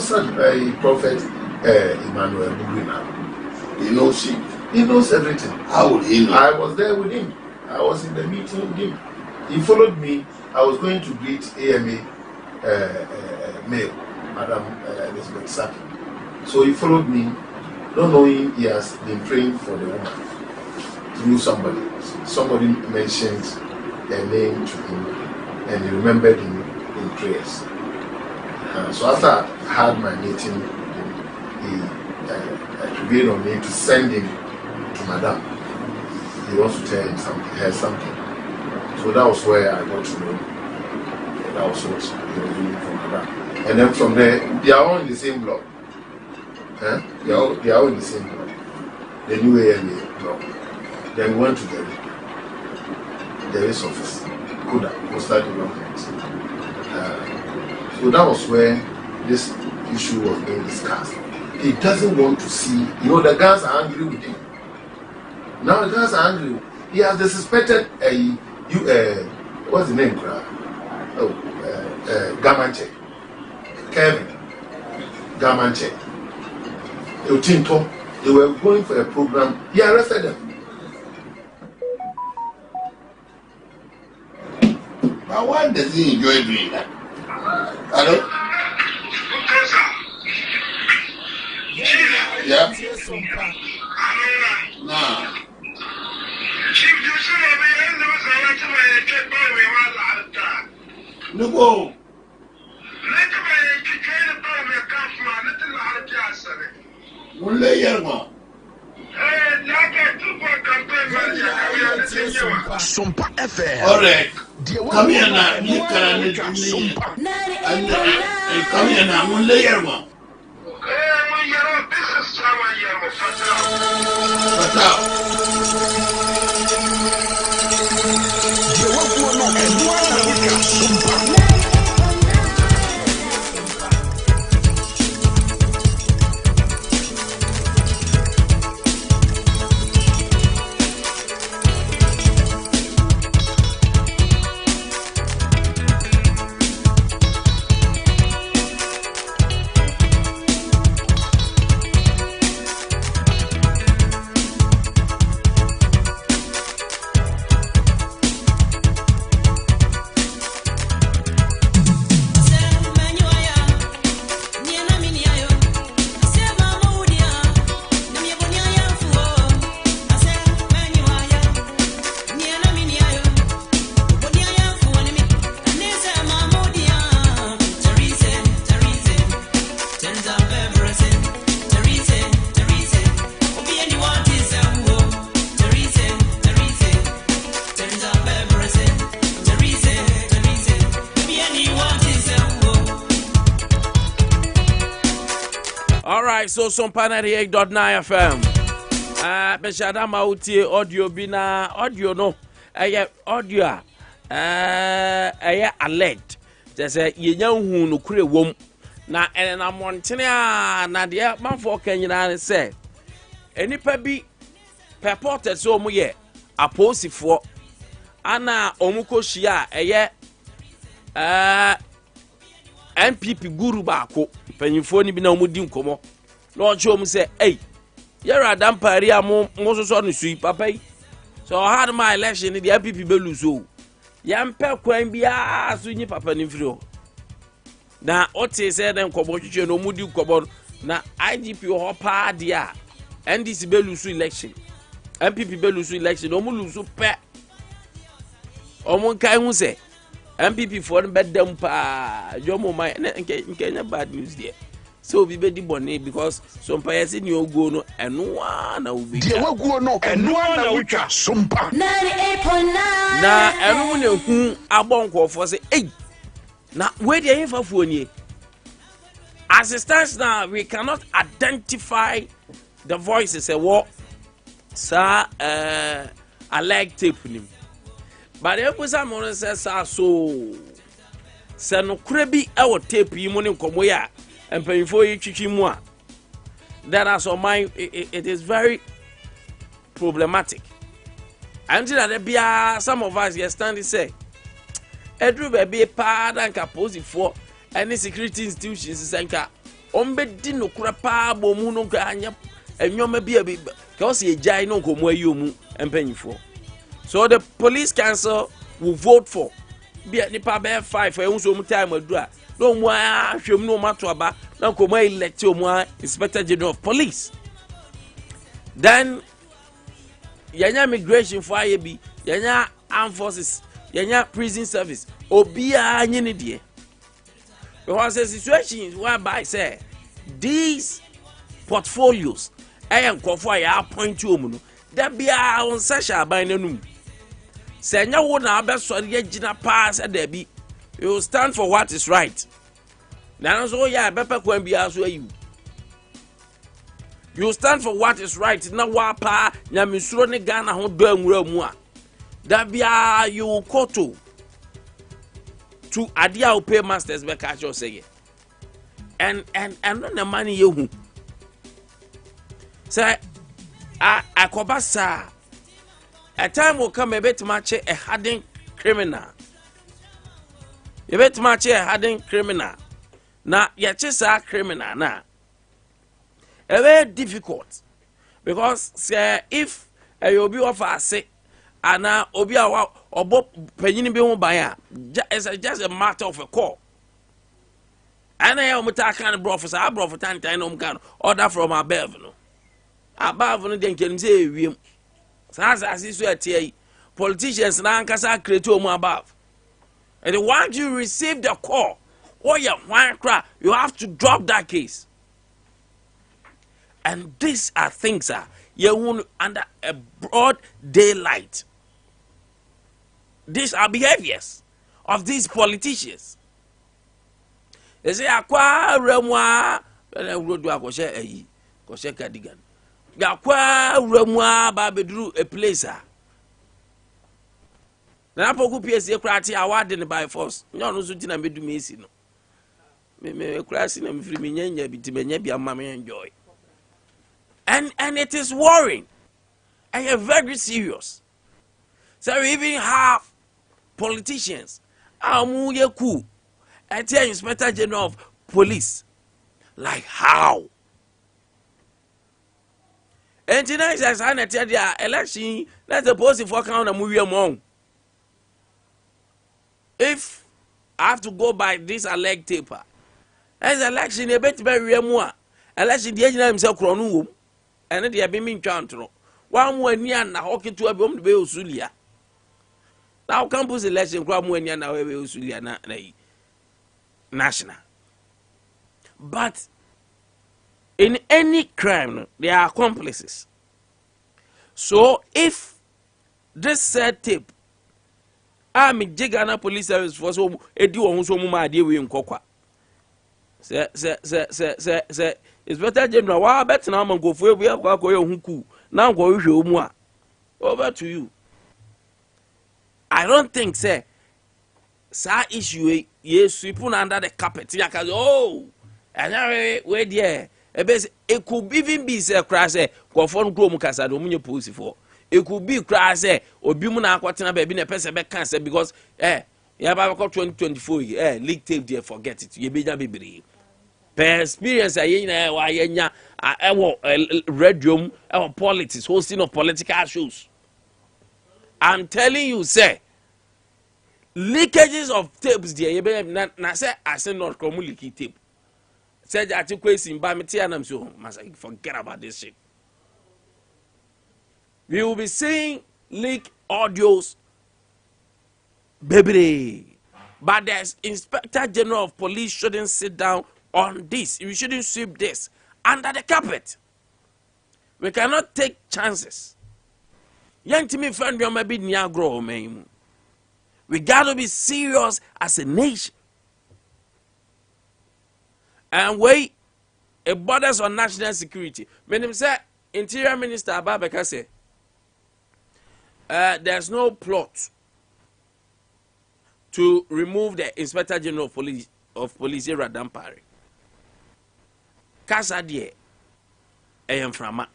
sponsored by Prophet Emmanuel Bugina. He knows it. He knows everything. How would he know? I was there with him. I was in the meeting with him. He followed me. I was going to greet AMA male, Madam Elizabeth Saki. So he followed me, not knowing he has been praying for the woman through somebody. Somebody mentioned a name to him, and he remembered him in prayers. So after I had my meeting with him, he prevailed on me to send him to Madam. He wants to tell him something. So that was where I got to know that was what he was doing for Madam. And then from there, they are all in the same block. They are all in the same block. The new AMA block. Then we went to the race office, Koda, Postal Development. So that was where this issue was being discussed. He doesn't want to see, the guys are angry with him. Now the guys are angry. He has the suspected, what's the name? Gamanche. Kevin Gamanche. They were going for a program. He arrested them. But why does he enjoy doing that? Hello? Yeah? Nah. No go. Sompa FM. Alright. Come here now. You can come here now. So Sompa 98.9 FM. Beshada mauti audio bina audio no. Audio alert. Say yenya hu no kure wom. Na na montene na de manfo kanyina say. Enipa bi purported so mu ye aposifo ana omukohia MPP guru baako panyimfo ni bi na omudi nkomo. Lord show me say, hey, you're a damn paria most on the sweet papa. So I had my election in the MPP Beluso. Yam per coin be as we papa nifrio. Now, Ote said them cobochi no mudi cobon. Now, IGP or Adea. And this Beluso election. MPP Beluso election, no mulusu pet. Omon Kai say, MPP for the bed them pa. Jomo my Kenya bad news there. So we be the bonnet because some players in your go no and one will be go no and one which are Sompa 98.9. Now everyone who are born for say, hey, now where they for phone. As it stands now, we cannot identify the voices a what sir I like taping him. But if someone says so no creepy our tape you money come where. And paying for you, Chichimua. That as on mine, it is very problematic. Until that be some of us here standing say, Edru be a pad and capose for any security institutions. ombedi no kura pa bomu no nka anya enyoma bia bi cause ye jai no nkomo ayomu empanyifo. So the police council will vote for bia nipa be 5 for ehun so mu time adura no mu ahwem no mato aba na nkomo elect omu inspector general of police. Then yanya immigration for ayebi yanya armed forces yanya prison service obia nyine de. Because the situation whereby say these portfolios and confirm ya point to omu no that be on such a by nanum say nya wo na abesori agina pass e there be you stand for what is right na so ya bepe kwan bia so ayu you stand for what is right na wa pa nyamesuro ne Ghana ho do anwura mu a that bia you koto to Adea will pay masters be catch you say and no the money you say akobasa a time will come a bit match a hardened criminal a bit match a hardened criminal na yachisa criminal na a very difficult because say if you be offer say ana obi awa obo panyini bi ho ban it's just a matter of a call. Ana ya omuta kan bro for say bro for tantan no kan order from above no above no den kenim say ewiem sa so atie politicians na ankasa create omu above and once you receive the call or you want cry you have to drop that case. And these are things you under a broad daylight. These are behaviors of these politicians. They say akwa remwa rodu akoshe eyi koshe kadigan. Akwa remwa ba bedru a place na poku PS ekrati award ne by force. Nyo no so ti na medu mesi no. Me krasi na me free me nyanya bi ti menya bi amma me enjoy. And it is worrying. And you're very serious. So we even have politicians. Amuyeku. And Inspector General of Police. Like how? And tonight as I tell the election, that's the post for count a movie among. If I have to go by this elect taper, as election a bit very more. Election the agent himself chrono. And they have been in Chantro. 1 1 year na hockey to a bomb to be Usulia. Now, campus election, crab 1 year now, Usulia national. But in any crime, there are accomplices. So if this said tape, I'm a Jigana police service for so a do on so my dear we in Coqua. Say, it's better general. Why better now go for we have got huku. Now go show more. Over to you. I don't think say issue yes sweep under the carpet. Oh, and where there. It could even be say crash go for grow mukasa do munye police for. It could be crash or be muna kwatena baby na person be cancer because you have 2024 leak tape there forget it. You be na be per experience ayenya wa yenya radio politics hosting of political shows. I'm telling you say leakages of tapes there na say I say not come leaky tape say that question ba me tia na so forget about this shit. We will be seeing leak audios baby, but the Inspector General of Police shouldn't sit down on this. We shouldn't sweep this under the carpet. We cannot take chances. Yantimi friend we maybe niagro me. We gotta be serious as a nation. And wait, it borders on national security. When him say Interior Minister Abia say there's no plot to remove the Inspector General of Police Radampari. Kasa die frama.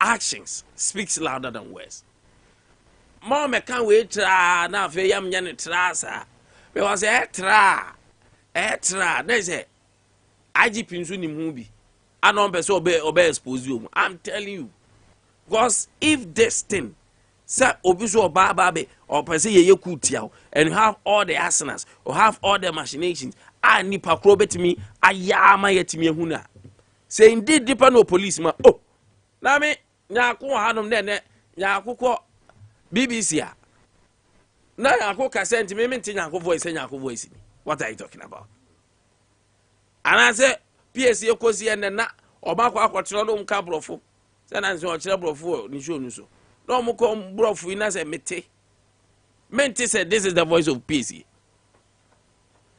Actions speaks louder than words. Mom can't wait now for yam yan trasa. Because they say IGP nso ni mu bi anon person obey expose you. I'm telling you, because if this thing say obi so ba be or person ye kutia and you have all the arsenals or have all the machinations and nipa kro betimi ayama yetimi ehuna say indeed deeper no police ma oh na me nyako hanom ne nyako BBC a na nyako ka sent me mente nyako voice what are you talking about? And I say PSC ekosi en na obakwa akwotro no mka brofo say na nso okire brofo ni show nuso no mko brofo ina say mente say this is the voice of PSC.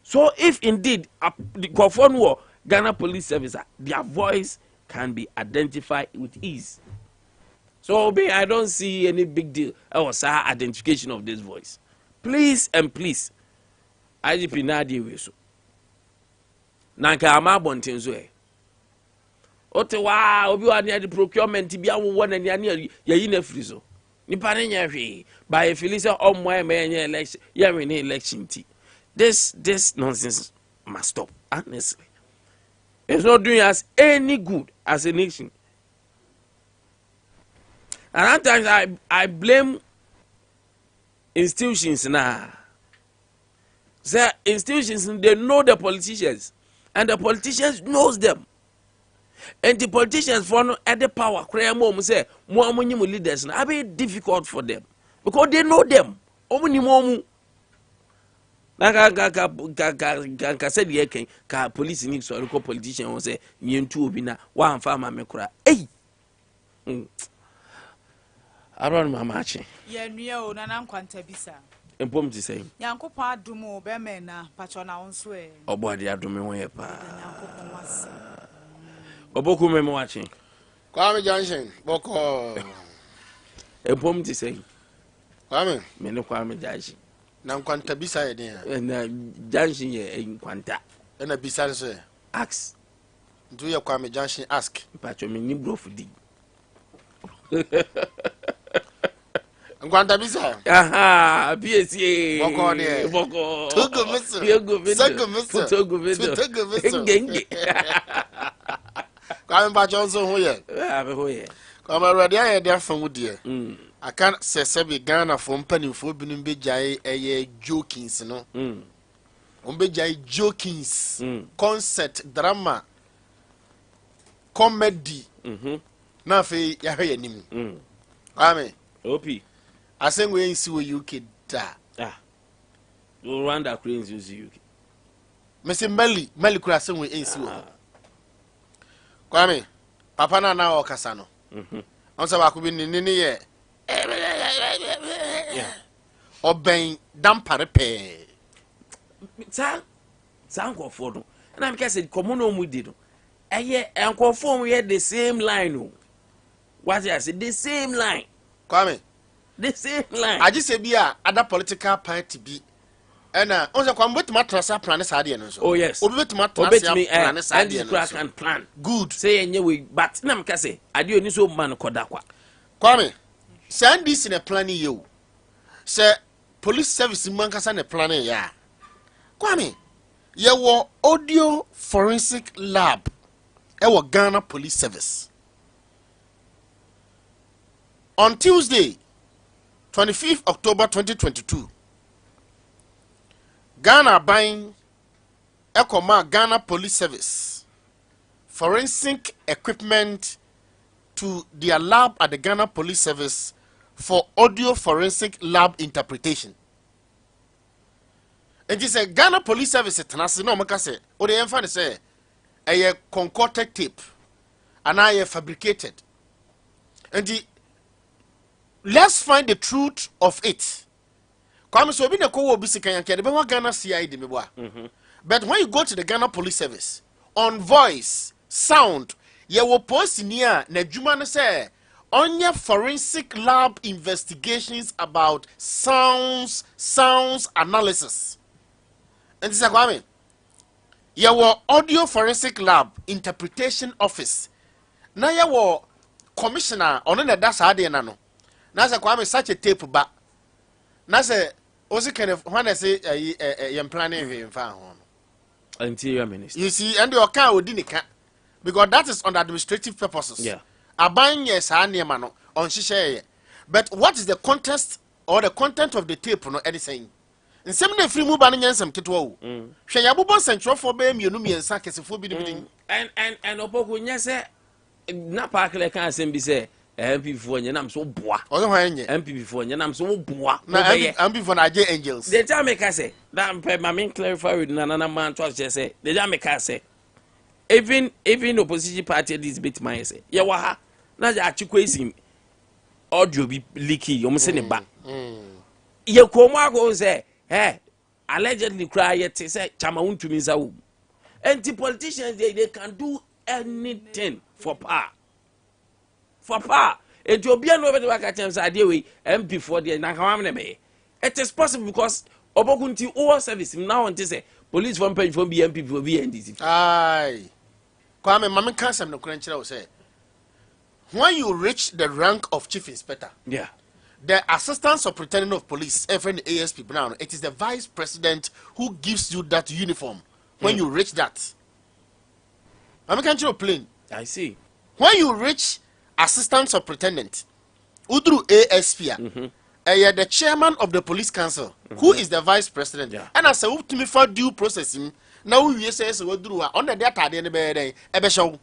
So if indeed the Kofon Ghana Police Service, their voice can be identified with ease. So I don't see any big deal or identification of this voice. Please and please, IGP Nadia Weso. Nanka ama bontenzo e. Ote wa obi wa near the procurement bia wo won na near yayi na frizo. Nipa ne nya hwe by Felisa omwa me election, ya we election ti. This nonsense must stop, honestly. It's not doing us any good as a nation. And sometimes I blame institutions now. The institutions, they know the politicians, and the politicians knows them. And the politicians for at the power, say more leaders now, be difficult for them because they know them. Ka said ye ka police ni so ko politician won say nyentu obi na wa amfa ma mekura aron mama achi ye nua o na Nkwantabisa empom ti say Yankopon adom o be me na pacho na wonso e obode adom ho ye pa oboku me mo achi Kwame Junction boko empom ti say Kwame me ne Kwame Junction na Nkwantabisa ye den na Junction ye Nkwanta na bisa so ask do ye Kwame Junction ask pacho me ni brofudi Nkwantabisa aha PSC boko ne boko togo miso togo miso ngenge Kwame pacho so ho ye abe ho ye Kwame ready aye dey fam die aka sese Ghana for mpanimfo binum begyae eye jokings no begyae jokings concert drama comedy na fe ya hwe yanim Kwame opi asengo ensi wo UK da Rwanda cranes use UK Mr. Mali kura asengo ensi wo Kwame papa na okasa no onse ba ko bi ni ye oben dampare pe sa nkofo no na me kase komono mu di no eye nkofo mu ye the same line o what I say the same line Kwame the same line aji se bi a other political party bi ena onse kwa mbetuma trasa plan sa de no so oh yes obi betuma trasa plan sa de no so can plan good say enye we but na me kase ade oni so man koda kwa Kwame this in a plan you say police service mankasa na plan ya Kwame ye wo audio forensic lab e wo Ghana Police Service on Tuesday 25th October 2022 Ghana buying Ghana Police Service forensic equipment to their lab at the Ghana Police Service for audio forensic lab interpretation. And this Ghana Police Service tenase no maka say o de emfa ne say a concocted tape and I fabricated. And let's find the truth of it. Kwame so bi na ko wo bi sikan yanke de be wa Ghana CID me boa. But when you go to the Ghana Police Service on voice, sound, ye wo post ni a na dwuma no say onye forensic lab investigations about sounds analysis. And this is Kwame. Ye wo audio forensic lab interpretation office. Na ye wo commissioner ono na da sa de na no. Na say Kwame such a tape ba. Na say ozi kind of when I say yem planning we in fa ho. Interior Minister. You see, and your car would dinika because that is on administrative purposes. Yeah. Aban yes, mano on shisha. But what is the context or the content of the tape? No, anything. In some day, free move and some kitwo. She yabubo central for beam you know me and sackets for bidding. And Opoku nyase na park like can be say MP for nyanam so boa. Other way, MP for nyanam so boa. na I'm before Adea angels. The time make I say that my main clarify with nana man to just say the time make I say even opposition party this bit my say ya wa ha na ja chikwesi audio be leaky you say ne ba ye ko mo ago say allegedly cry yet say chama untumi nsa wo anti politicians they can do anything for power and to be no better work at times idea we MP for the na kan me it is possible because obokunti all service now until say police from page from MP for BNDC Aye. Kwame mama cancer no krenchira say when you reach the rank of chief inspector, yeah, the assistant superintendent of police, FN ASP Brown, it is the vice president who gives you that uniform when you reach that. Mama can't you plain? I see. When you reach assistant superintendent, Udru ASP, the chairman of the police council, who is the vice president, and as a to me for due processing, now we say so on the data at the end of the day, show.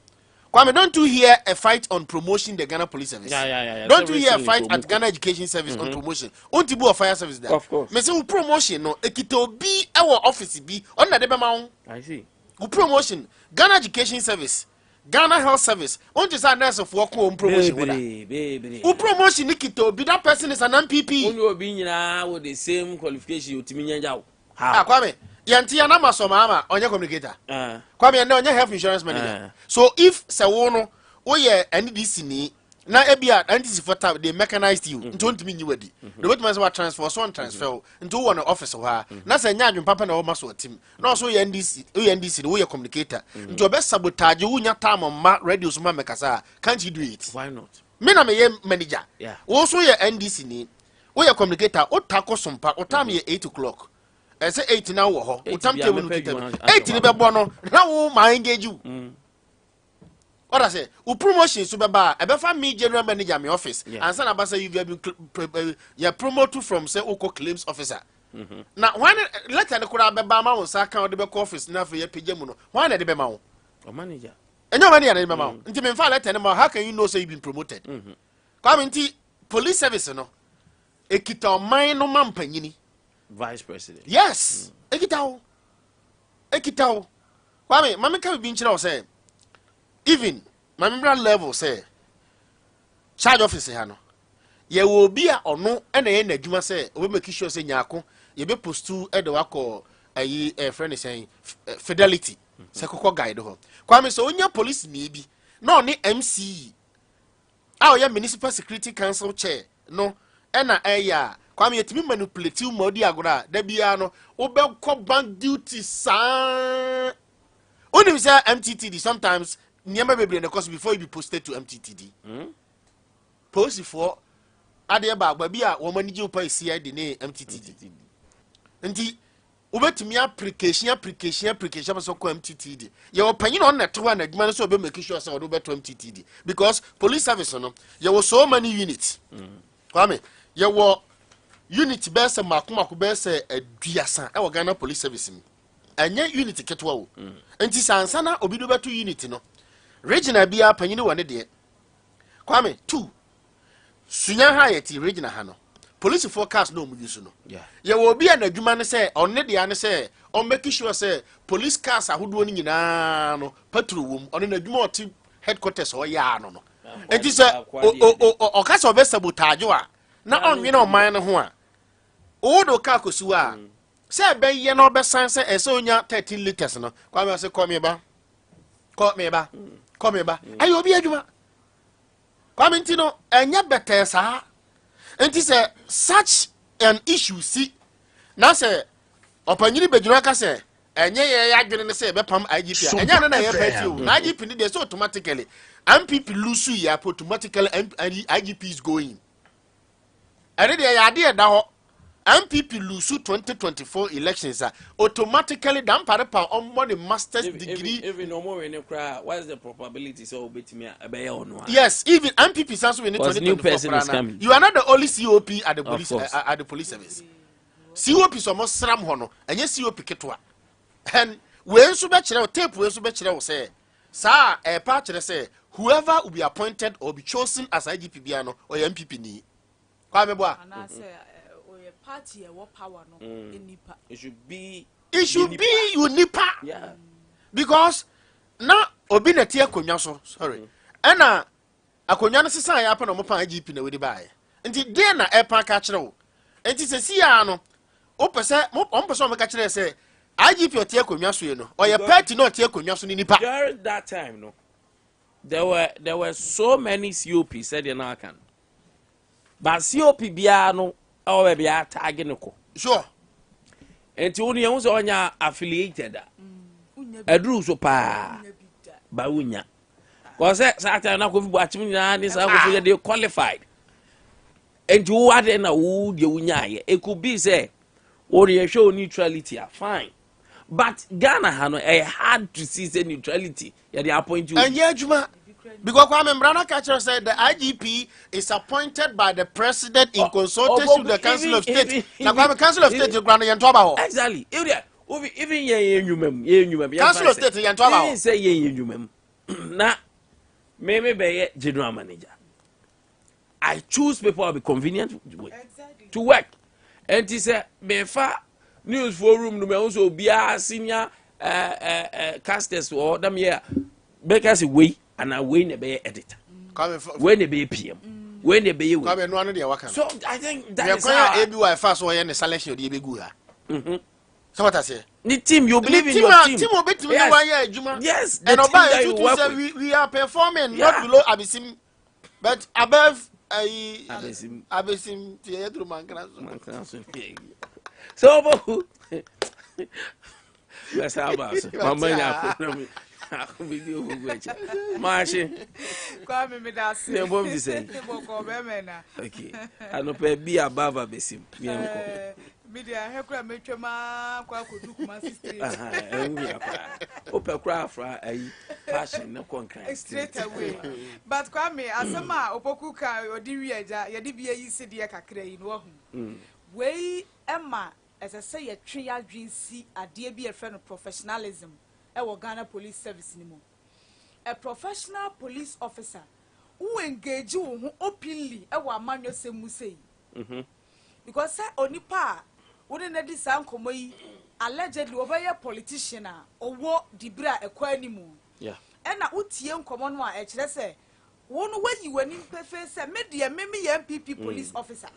Kwame, don't you hear a fight on promotion the Ghana Police Service? Yeah. Don't you hear a fight at Ghana Education Service on promotion? On Tibu of Fire Service there. Of course. Me say promotion no, ekito be our office be on the debama. I see. Promotion Ghana Education Service, Ghana Health Service. On to say nurse of work on promotion. Who promotion nikito be that person is an MPP. Only being with the same qualification you timinya jaw. Ah, Kwame. Yanti ya nama so mama onye communicator. Kwame na onye health insurance manager. So if se wono oye NDC ni na Abia NDC for tab they mechanized you nto ntimi nyi wadi. The way to transfer so transfer nto wo na office ho na se nya adwon papa na wo maso tim. Na so ye NDC ni wo ye communicator. Nto be sabotage wo nya time ma radio so ma mekasa. Can't you do it? Why not? Me na me ye manager. Yeah. Wo so ye NDC ni wo ye communicator o tako Sompa o time ye 8 o'clock. I say 8 now, what time table 8 in the bono, now my engage you. What I say, who promotion Subaba, I better me general manager my office, and son about say you have been promoted from say Oko claims officer. Now, why let the Kuraba Bama on Saka the back office now for your pigeon? Why not the Bema? Or manager. And no money at the Bema. Until me fall let animal, how can you know say you've been promoted? Come into police service, no. A kita mine no man penny. Vice President. Yes. Ekitao. Kwame, mama can be in say. Even my member level say. Charge officer hano. Ye will be a or no and a eduma say. We make sure say nyako. Ye be post to edwako a friend is saying fidelity. Sekoko guide ho. Kwame so onya police ni bi. No ni MC. Ah, ya municipal security council chair. No. Ena eya. Kwame yetimi manipulate you modi agora da bia no obekọ bank duty sa onim say MTTD sometimes niam bebre na cost before you be posted to MTTD post for Adea ba bia wo manage you pay CID ne MTTD nti obetimi application so ko MTTD ye wo panyin on na to na adwuma so obe make sure say wo beto MTTD because police service no ye wo so many units Kwame ye wo unit best makumako best aduasa e wo Ghana Police Service mi anya unit ketwa wo enti sansana obi do beto unit no regional bia panyini wone de Kwame 2 Sunyani regional ha no police forecast no mu use no ye wo bia na adwuma ne se onne de ane se on make sure say police cars ahodo ni nyina no patrol wom onne na adwuma oti headquarters o ya no enti se o kasa obe sabotage wa na onwe na oman ne ho a odo ka kosu a se ben ye na obesan se ese onya 13 liters no kwa me se call me ba ayo obi adwuma kwa me ntino enya better sa enti se such an issue si na se opanyini bedwuna ka se enye ye adwene ne se bepam IGP enya na ye peti o na IGP ni dey so automatically MPP lose ya automatically IGP is going. I read the idea that MPP lose 2024 elections, automatically damn paripa on money master's degree. Even no more in a crowd. What is the probability? So bet me a Yes, even MPP sounds we need 2024. You are not the only COP at the police service. COP is almost sram hono, and yes, COP ketwa. And when so much tape, when so much say, sir, a partner say, whoever will be appointed or be chosen as IGP Biano or MPP ni. Kwameboa. And I say, party what power no nipa. It should be you nipa. Yeah. Because now obi na tie akonya so sorry. Ena akonya no sesa ya pa no mopa IGP na we di bae. Nti de na epa ka kire wo. Nti se si ya no o pese o me ka kire se IGP o tie akonya so ye no. O ye party no tie akonya so ni nipa. During that time no there were so many COP said in our can. But COP bia no our be target ko. Sure. Enti wonu ye so onya affiliated adru so pa ba wunya. Cause that na ko fi buatim na ni sa ko fi dey qualified. Enti wo ade na wo de wunya ye. It could be say wonu ye show neutrality fine. But Ghana hano hard to see the neutrality. Yeah, they appoint you. And yeah, Juma. Because Kwame Mbrana Catcher said the IGP is appointed by the president in consultation with the Council of State. Now, Kwame Council of State, you're going to exactly. Even ye Council of State, you're going to say ye now, maybe be general manager. I choose people who be convenient to work. And he said, Befa news forum no me also be a senior casters or them here. Because we and I win a be editor. When they be PM. When they be so I think that is how ABY first or any selection of the Ebigua. So what I say? The team you believe in your team. Yes, and about we are performing not below Abisim, but above Abisim so let's have us. Mama video Marche. Kwame me da se. Ne bom di say. Boko be me na. Okay. Ano pe bi abava besim. Media hekura metwema kwa koduku ma sister. Enwi akwa. Ope kra afra ayi fashion na concrete Straight away. But Kwame asema opoku ka odi wi aja ye de bia yi se de kakra yi no hu. Wei Emma as I say a three adwin si ade bi e friend professionalism. Ghana Police Service anymore. A professional police officer who engage you openly manual say because say onipa wouldn't this uncle allegedly over a politician or what dibra a quanimu. Yeah. And now utien common one actually say one way you went in face media maybe MPP police officer.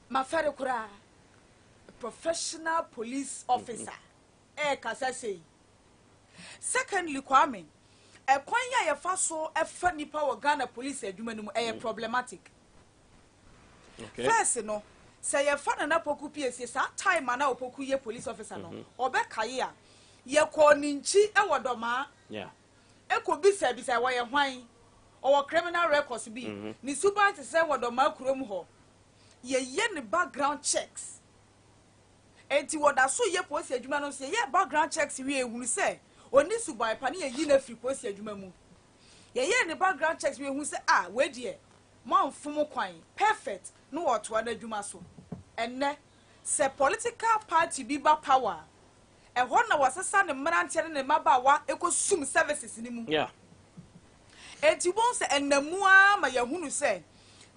Mafere kura professional police officer. Kasa say. Secondly, Kwame, a kwanya ya faso e fa nipa wo Ghana police adwuma no problematic. Okay. First no, say ya fa na poku PSC sa time na opoku ye police officer no. Obekaye a ye ko ninchi e wodoma. Yeah. E ko bisa wo ye hwan. Or criminal records bi. Ni super to say wodoma kurom ho. Ye ne background checks. Enti woda so ye police adwuma no say ye background checks we ehunu say oni subai pa ne ye na free police adwuma mu ye ne background checks we ehunu say we de man fom kwan perfect no woto na adwuma so enne say political party bi ba power e ho na wasesa ne mrantie ne mabawa ekosum services ni mu yeah enti won say enamua ma ye hunu say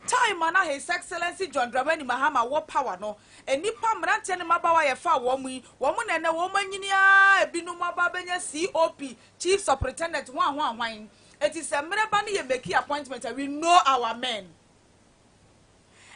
time na His Excellency John Dramani Mahama wo power no enipa mrante ne mabawa ye fa wo mu na ne wo manyini a ebinu maba benya COP Chief Superintendent hwan it is a mreba ne ye make appointment we know our men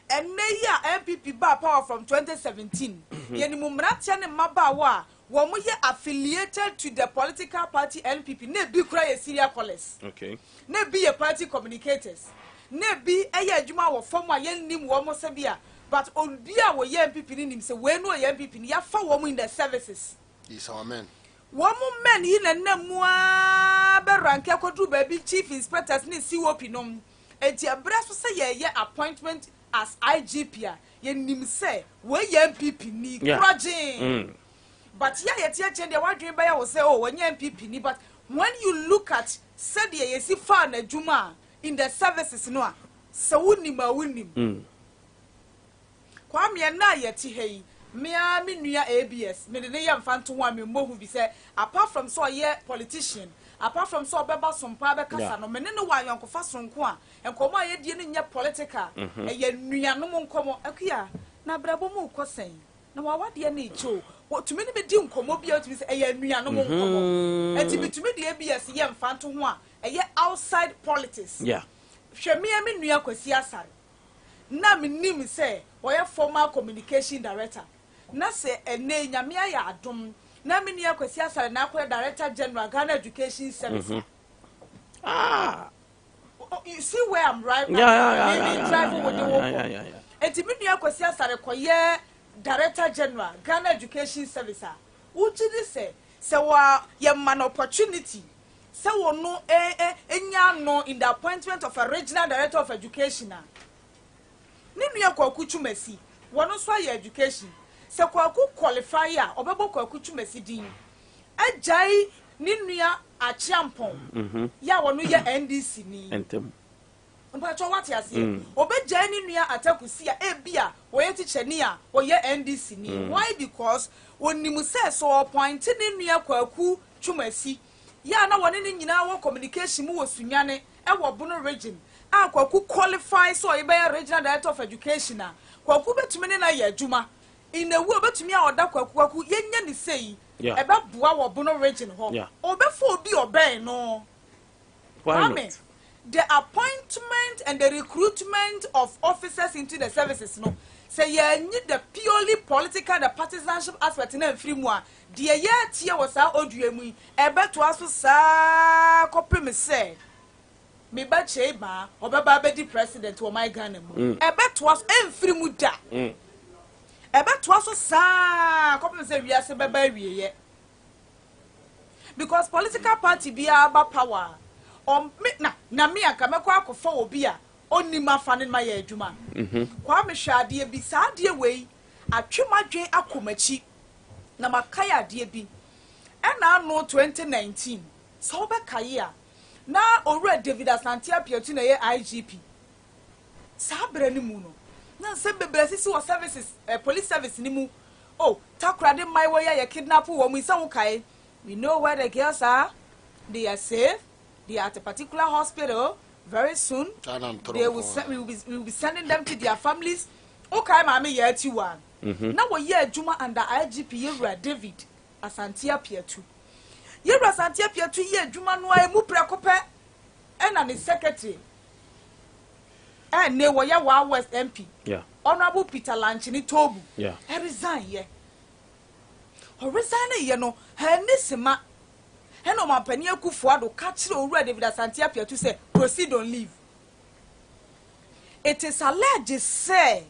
and ne ya MPP ba power from 2017 ye ni mrante ne mabawa wo mu ye affiliated to the political party NPP ne bi kura ye serial callers okay ne bi ye party communicators ne bi eye adwuma wo fom a yennim wo mo se bia but obi a wo ye MPP ni nim se we no ye MPP ni ya fa wo in the services is our men wo mo men yi na namu a be rank akodu ba bi chief inspectors ni COP no enti abra so se ye appointment as IGP a ye nim say we ye MPP ni project but ya ye tie tie de wadwen ba ya wo say oh when ye MPP ni but when you look at said ye si fa na adwuma in the services no a so wunim kwa me na ye ti hei me a me nua ABS me ne ye mfanto ho a me mbohu bi say apart from so ye politician apart from so beba Sompa be kasa no me ne wa yonkofa sonko a enkomo a ye die no nye political ye nuanom nkomo akua na brabo mu kosen na wa wade na echo tumi ne be di nkomo bia tumi say ye nuanom nkomo enti bitumi de ABS ye mfanto ho a ye outside politics hwe me nua kwasi asare na me nim say oya former communication director na say ene nyame ya adom na me nua kwasi asare na akwa director general Ghana Education Service you see where I'm right now yeah enti me nua kwasi asare koye director general Ghana Education Service uchi say wa ye man opportunity say wono enya no in the appointment of a regional director of education ninu ya kwaku chumasi wono so ya education se kwaku qualify ya obebo kwaku chumasi din ajai ninu ya achiampon ya wono ya NDC ni entem mpacho what ya se obejai ninu ya atakusi ya ebia woye teacher ni ya woye NDC ni why because wonimu se so appoint ninu ya kwaku chumasi ya na wone ni nyina wo communication mu wo Sunyani e wo Bono region kwaku qualify so e be regional director of education kwaku betumi ne na ya adwuma in a way betumi a oda kwaku yenya ni sei e be boa wo Bono region ho obefo obi oben no the appointment and the recruitment of officers into the services no say you need the purely political the partisanship aspect na free mu a de ye tie wo sa odua mu e beto aso sa kopem say me ba cheba obeba be di president wo my Ghana mu e beto aso emfiri mu da e beto aso sa kopem say wiase beba wieye because political party be about power me na me aka mekọ akọfọ obi a onima fa ne ma ya adwuma kwa me hwade bi saa de wei atwemadwen akomachi na makaya de bi na no 2019 so be kaye a na owura David Asante Apiatu na ye IGP saa bra ni mu no na se bebre sisi wo services police service ni mu oh takrade mai wo ya kidnap wo mu isa wo kai we know where the girls are, they are safe, they are at a particular hospital. Very soon we will be sending them to their families. Okay, mama, yeah, you one. Now we hear Juma under IGP Yura David Asante Apiatu. Yura Asante Apiatu ye Juma no e mu prekope and an secretary. And ne were ya West MP. Yeah. Honorable Peter Lanchini Tobu. Yeah. I resign ye. Or resign ye no, her nisima. Hello, my penny Kufuado catch the David Asante Apiatu to say proceed on leave. It is alleged say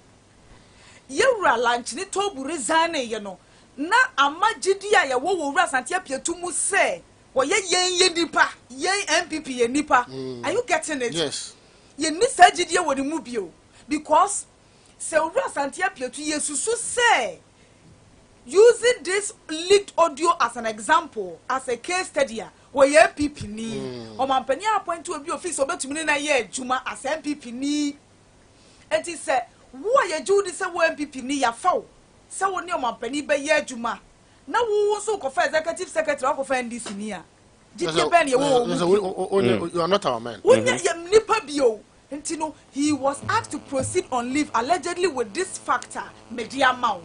Yura Lanchini Tobu resign ye no. Na amajidia ya wo Asante Apiatu mu say wo ye nipa ye MPP ye nipa. Are you getting it? Yes. Ye ni sajidia wo mu bio because say Asante Apiatu ye susu say using this leaked audio as an example, as a case study, where ye MPP ni, or my penny appoint to a office or to me na ye Juma as MPP ni. And he said, why ye do this MPP ni ya foul? So when your penny be ye Juma. Now who also confess executive secretary of NDC niya. You are not our man. When ye nipa bio. And you know, he was asked to proceed on leave allegedly with this factor, media mount.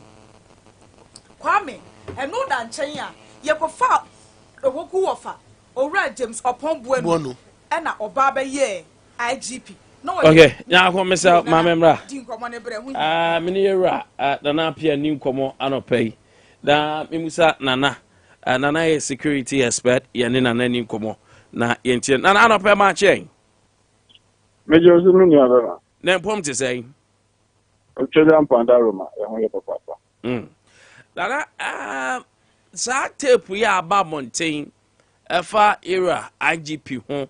Kwame, and no dan chenya, ye ko fa owoku wofa, owura James upon buenu, and na obaba ye IGP. No okay, now come myself, my member. Mini era na pia ni nkomo anopay. Da mimusa nana nana security expert ye ne nana ni nkomo na ye ntie nana anopay ma chen. Mejo sunu ni abara. Na mpom te say. O cheda mpanda roma, e ho ye papa. Dada sa tape ya aba mountain efa era IGP ho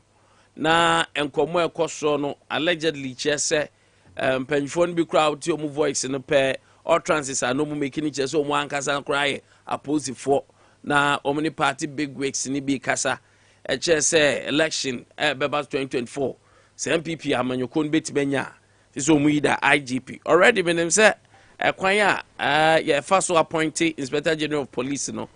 na enkomo ekoso no allegedly chese mpanyinfoɔ no bi kura wote ɔmo voice no pɛ utterances a no mo making it sɛ ɔmo ankasa kura yɛ aposifoɔ na ɔmo ne party big wigs ni bi kasa ɛkyerɛ sɛ election bɛba 2024 sɛ npp amanyɔkɔ no bɛtumi anya sɛ ɔmo yi da igp already menim sɛ ɛkwan a yɛfa so appointed inspector general of police no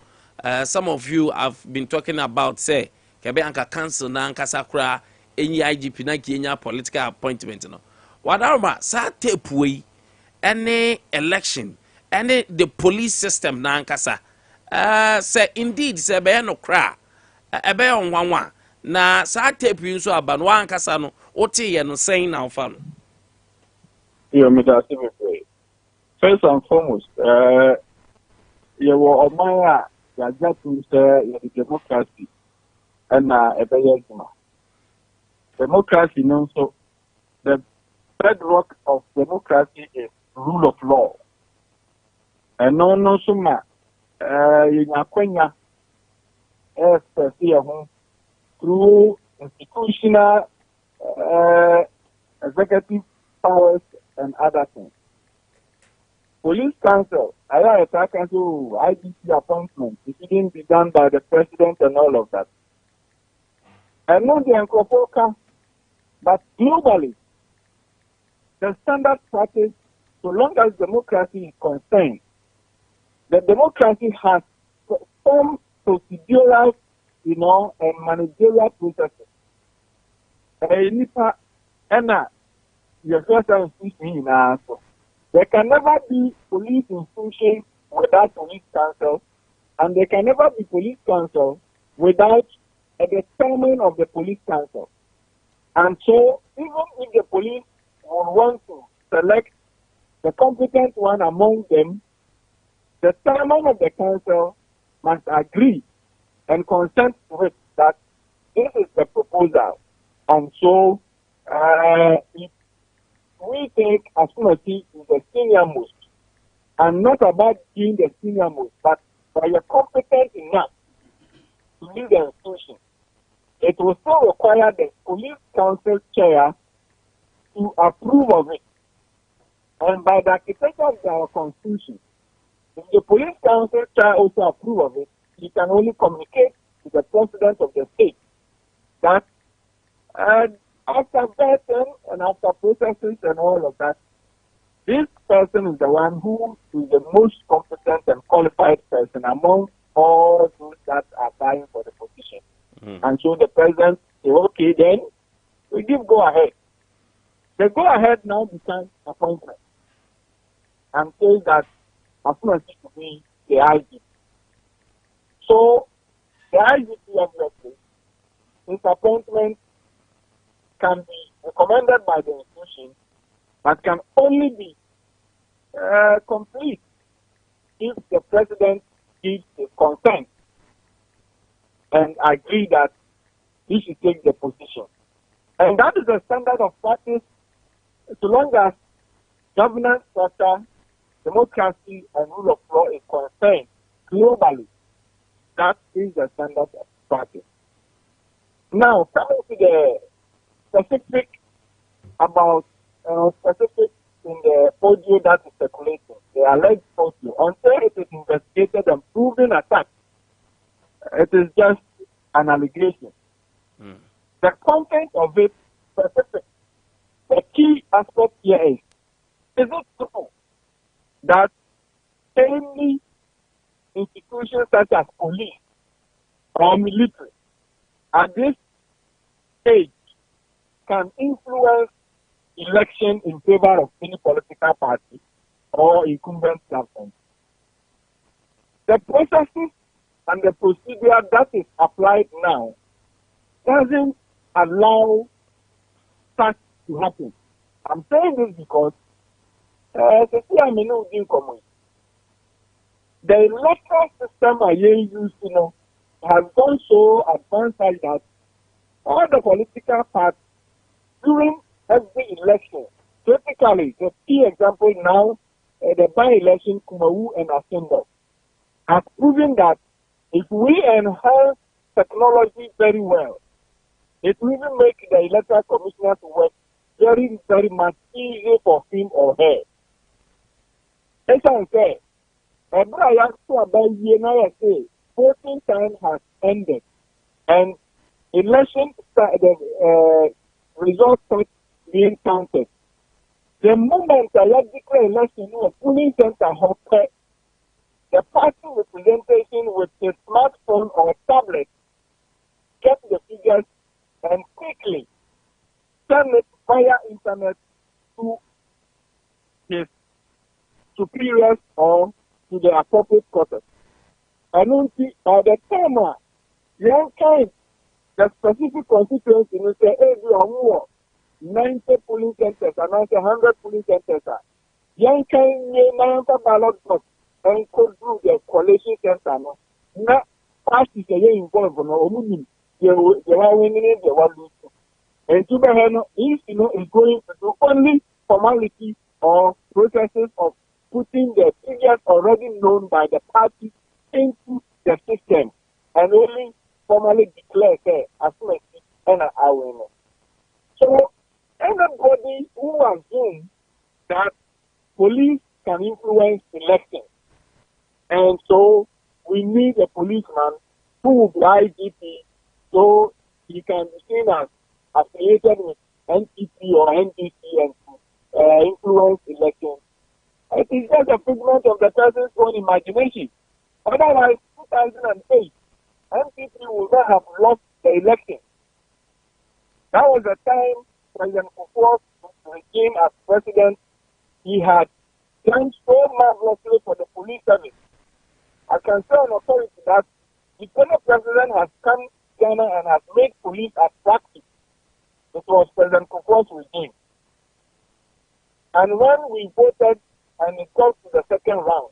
some of you have been talking about say kɛbɛ anka council na ankasa kura enyi igp na kienya political appointment no wadaroma saa tape yi any election any the police system na ankasa say indeed say ɛbɛyɛ no kra ɛbɛyɛ nwanwa na saa tape yi nso aba no ankasa no wote yɛ no sɛn na ofa no Yeah, me that's it. First and foremost, you were Omaya, you just to say democracy and democracy, no, so the bedrock of democracy is rule of law. And no, so much, you know, through institutional, executive powers and other things. Police council, attack council, IDC appointment, it didn't be done by the president and all of that. And not the Nkwantabisa, but globally, the standard practice, so long as democracy is concerned, the democracy has some procedural, and managerial processes. There can never be police institution without police council, and there can never be police council without a determination of the police council. And so, even if the police would want to select the competent one among them, the chairman of the council must agree and consent to it that this is the proposal. And so, if we think Asunati is the senior most, and not about being the senior most, but by you're competent enough to lead the institution, it will still require the police council chair to approve of it. And by the architecture of our constitution, if the police council chair also approve of it, he can only communicate to the president of the state that after vetting and after processes and all of that, this person is the one who is the most competent and qualified person among all those that are vying for the position. And so the president say, okay, then we give go ahead. The go ahead now becomes appointment and says that as soon as it to be the IGP. So the IGP obviously, his appointment can be recommended by the institution, but can only be complete if the president gives his consent and agree that he should take the position. And that is the standard of practice so long as governance structure, democracy, and rule of law is concerned globally. That is the standard of practice. Now, coming to the specific about specific in the audio that is circulating, the alleged audio, until it is investigated and proven attack, it is just an allegation. The content of it specific. The key aspect here is it true that any institution such as police or military at this stage can influence election in favor of any political party or incumbent government? The processes and the procedure that is applied now doesn't allow such to happen. I'm saying this because the electoral system I use, has gone so advanced that all the political parties during every election, typically the key example now, the by-election Kumawu and Ascender, has proven that if we enhance technology very well, it will even make the electoral commissioners work very, very much easy for him or her. As I say, Abia to about year now, I say, voting time has ended, and election the results start being counted. The moment I declare election, a polling center hopped, the party representation with a smartphone or tablet get the figures and quickly send it via internet to his superiors or to the appropriate quarters. And by the time young kind, the specific constituency will say, hey, we are more 90 polling centers and 100 polling centers. Young kind, may ballot box and go through the coalition center. Now, parties are involved in they are winning, they are losing. And Tubahano, if is going to do only formality or processes of putting the figures already known by the party into the system and only formally declare as soon as and a winner. So anybody who assumes that police can influence elections, and so we need a policeman who will be IGP so he can be seen as affiliated with NPP or NDC and influence elections. It is just a figment of the person's own imagination. Otherwise, 2008, NPP would not have lost the election. That was the time President Kufuor regime as president. He had done so marvelously for the police service. I can say on authority that the current president has come to Ghana and has made police attractive. It was President Kufuor's regime. And when we voted and it got to the second round,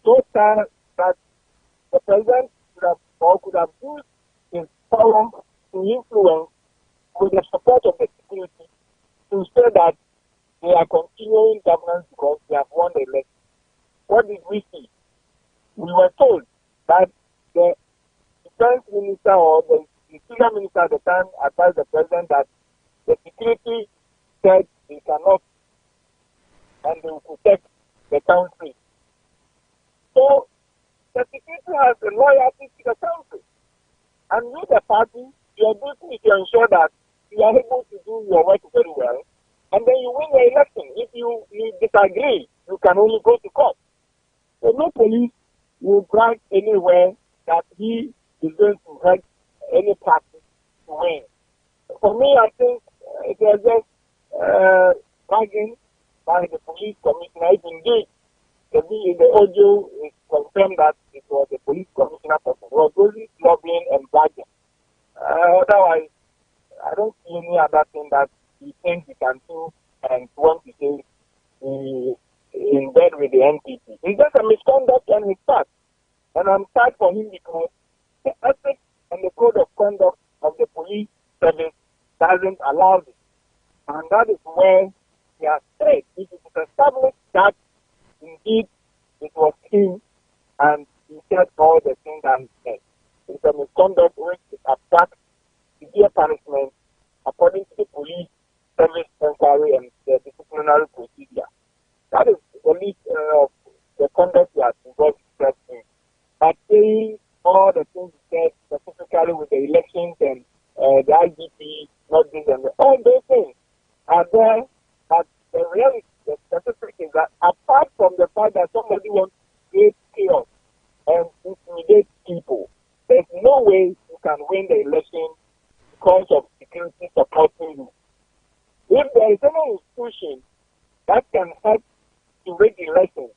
so sad that the president could have used his power to influence with the support of the security to say that they are continuing governance because they have won the election. What did we see? We were told that the defense minister or the senior minister at the time advised the president that the security said they cannot and they will protect the country. So the security has a loyalty to the country. And with the party, your duty is to ensure that you are able to do your work very well, and then you win the election. If you disagree, you can only go to court. So no police will brag anywhere that he is going to hurt any party to win. For me, I think it was just bragging by the police commissioner. If indeed the audio is confirmed that it was the police commissioner person, it was only lobbying and bragging. Otherwise, I don't see any other thing that he thinks he can do and want to say in bed with the NPP. It's just a misconduct on his part. And I'm sad for him because the ethics and the code of conduct of the police service doesn't allow this. And that is where he has said if it is established that indeed it was him and he said all the things that he said. It's a misconduct which is abstract, severe punishment according to the police service inquiry and the disciplinary procedure. That is the least of the conduct that involves in. But saying all the things he said, specifically with the elections and the IGP, not this and that, all those things are there. But the reality, the specific is that apart from the fact that somebody wants to create chaos and intimidate people, there's no way you can win the election because of security supporting you. If there is any institution that can help to rig elections,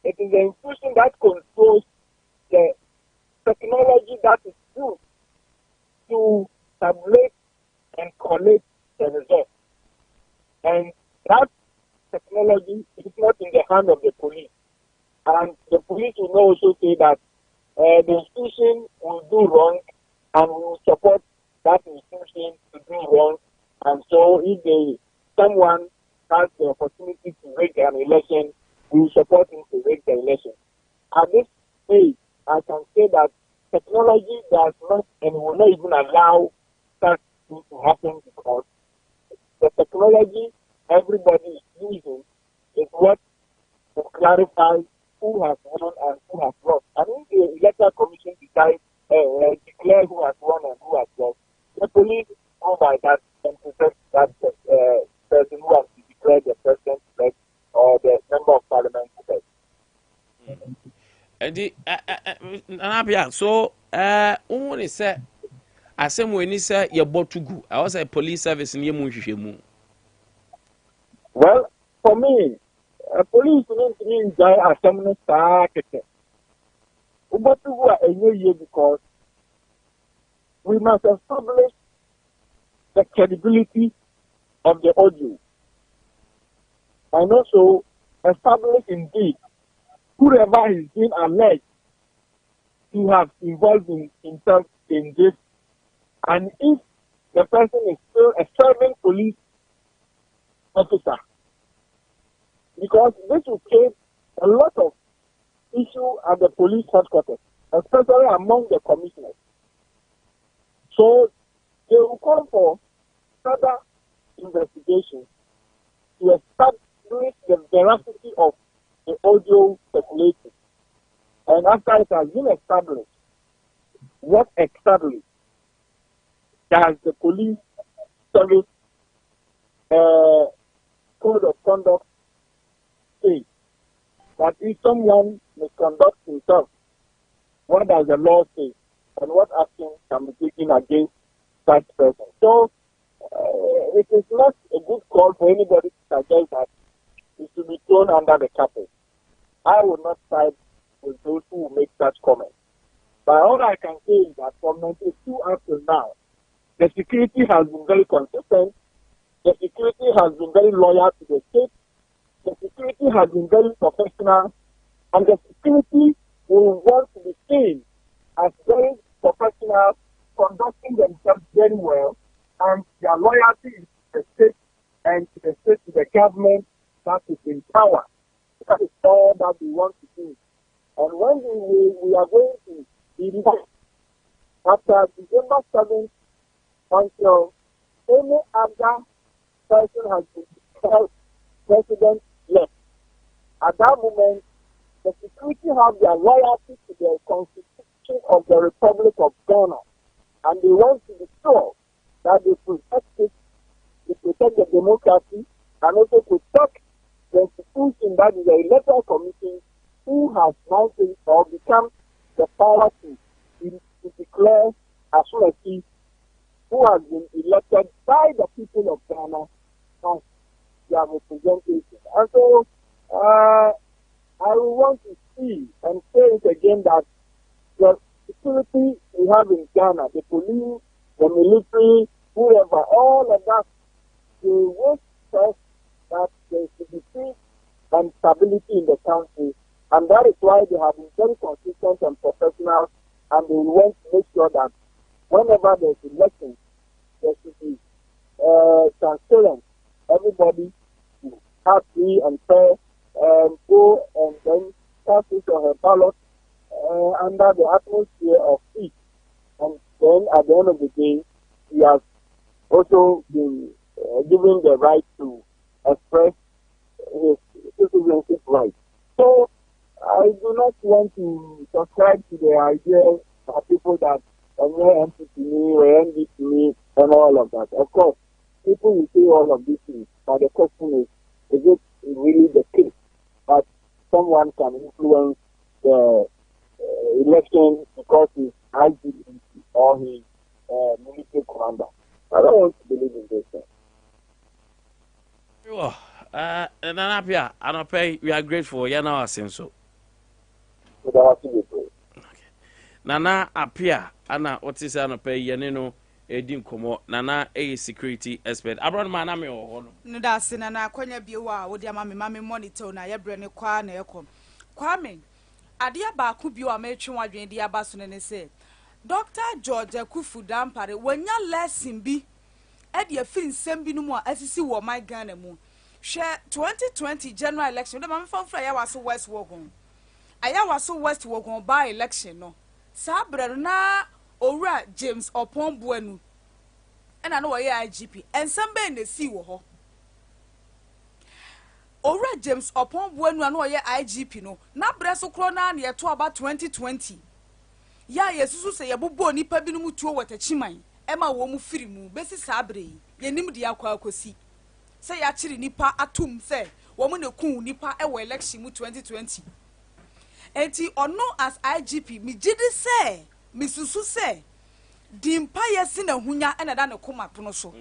it is the institution that controls the technology that is used to tabulate and collect the results. And that technology is not in the hand of the police. And the police will also say that the institution will do wrong and we will support that institution to do wrong. And so if someone has the opportunity to rig an election, we will support him to rig the election. At this stage, I can say that technology does not and will not even allow such things to happen because the technology everybody is using is what will clarify who has won and who has lost. And if the electoral commission decides declare who has won and who has lost, the police go by that and protect that person who has declared the president elect or the member of parliament elect. Abia, so only say asem we ni say ye botugu. I was a police service in yemu hwehwemu. Well, for me, police don't mean die as some star. Ubotugu are a new year because we must establish the credibility of the audio and also establish indeed whoever is being alleged to have involved in himself in this, and if the person is still a serving police officer, because this will create a lot of issue at the police headquarters, especially among the commissioners. So they will call for further investigation to establish the veracity of the audio circulating. And after it has been established, what exactly does the police service code of conduct say? That if someone misconducts himself, what does the law say? And what action can be taken against that person? So, it is not a good call for anybody to suggest that it should be thrown under the carpet. I will not side with those who will make such comments. But all I can say is that from 1992 up till now, the security has been very consistent. The security has been very loyal to the state. The security has been very professional. And the security will want to be seen as very professional, conducting themselves very well, and their loyalty is to the state and to the government that is in power. That is all that we want to do. And when we are going to be after December 7th until any other person has been declared president left, at that moment, the security have their loyalty to the Constitution of the Republic of Ghana, and they want to be sure that they protect it, they protect the democracy, and also protect the institution that is the electoral commission, who has mounted or become the power to declare as soon as he who has been elected by the people of Ghana as their representation. And so I will want to see and say it again that the security we have in Ghana, the police, the military, whoever, all of that, they wish first that there should be peace and stability in the country. And that is why they have been very consistent and professional, and they want to make sure that whenever there's elections, there should be transparent. Everybody should have free and fair and go and then cast his or her ballot under the atmosphere of peace. And then at the end of the day, he has also been given the right to express his citizenship rights. So I do not want to subscribe to the idea of people that are empty to me or envy to me and all of that. Of course, people will say all of these things, but the question is it really the case that someone can influence the election because he's IGP or he's military commander? I don't want to believe in this thing. And Abia, and we are grateful. You know, so. Nana appear ana what is an pay yenino edin komo nana a security expert abron mana me ho no da se nana akwanya biewa wo dia mame monitor na ye bre ne kwa na ekom kwame Adea ba ku biewa ma etwe wadwen dia ba so ne se Dr. George Akufu Dampare wanya lesson bi e dia fin sem bi no mu asisi wo my Ghana mu hwe 2020 general election de ma fa ya waso West Wogon aya waso West Wogon by election no Sabre na Ora James Opon Buenu ɛna no wɔyɛ IGP ensam bɛn na si wɔ hɔ owura James Opon Buenu no wɔyɛ IGP no na brɛ so kro na na to aba 2020 ya yesusu sɛ yɛbobɔ nipa bi no mu tuo wɔtachiman ɛma wɔ mu firi mu besi saa brɛ yi yɛnim de akɔ akosi sɛ yɛakyere nipa atum sɛ wɔ mu na ku nipa ɛwɔ election mu 2020 enti ɔno as IGP mi gidi sɛ mi susu sɛ dimpa yɛsi na hunya ɛna da ne koma pono so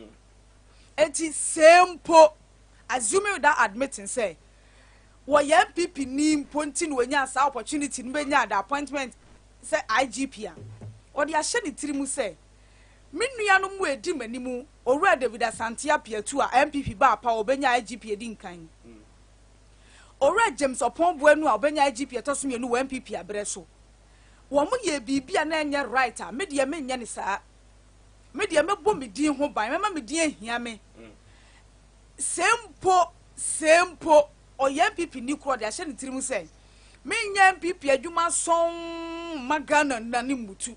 enti sempo assuming that admitting say wɔ yɛn MPP ni mponti no nya sa opportunity no benya the appointment say IGP a ɔde ahyɛ ne tiri mu sɛ me nua no mu edi manimu owura David Asante Apiatu a MPP ba pa obenya IGP edi nkan owura James Opon Buenu a obenya IGP etoso mienu wɔ MPP abrɛ so wɔn mo yɛ bibia na enye right a me de me nya ne saa me de me bɔ me din ho ban me ma me din ahia me sempo oye MPP ni kro de ahyɛ ne tiri mu sɛ me nya MPP adwuma son magana na ne mutu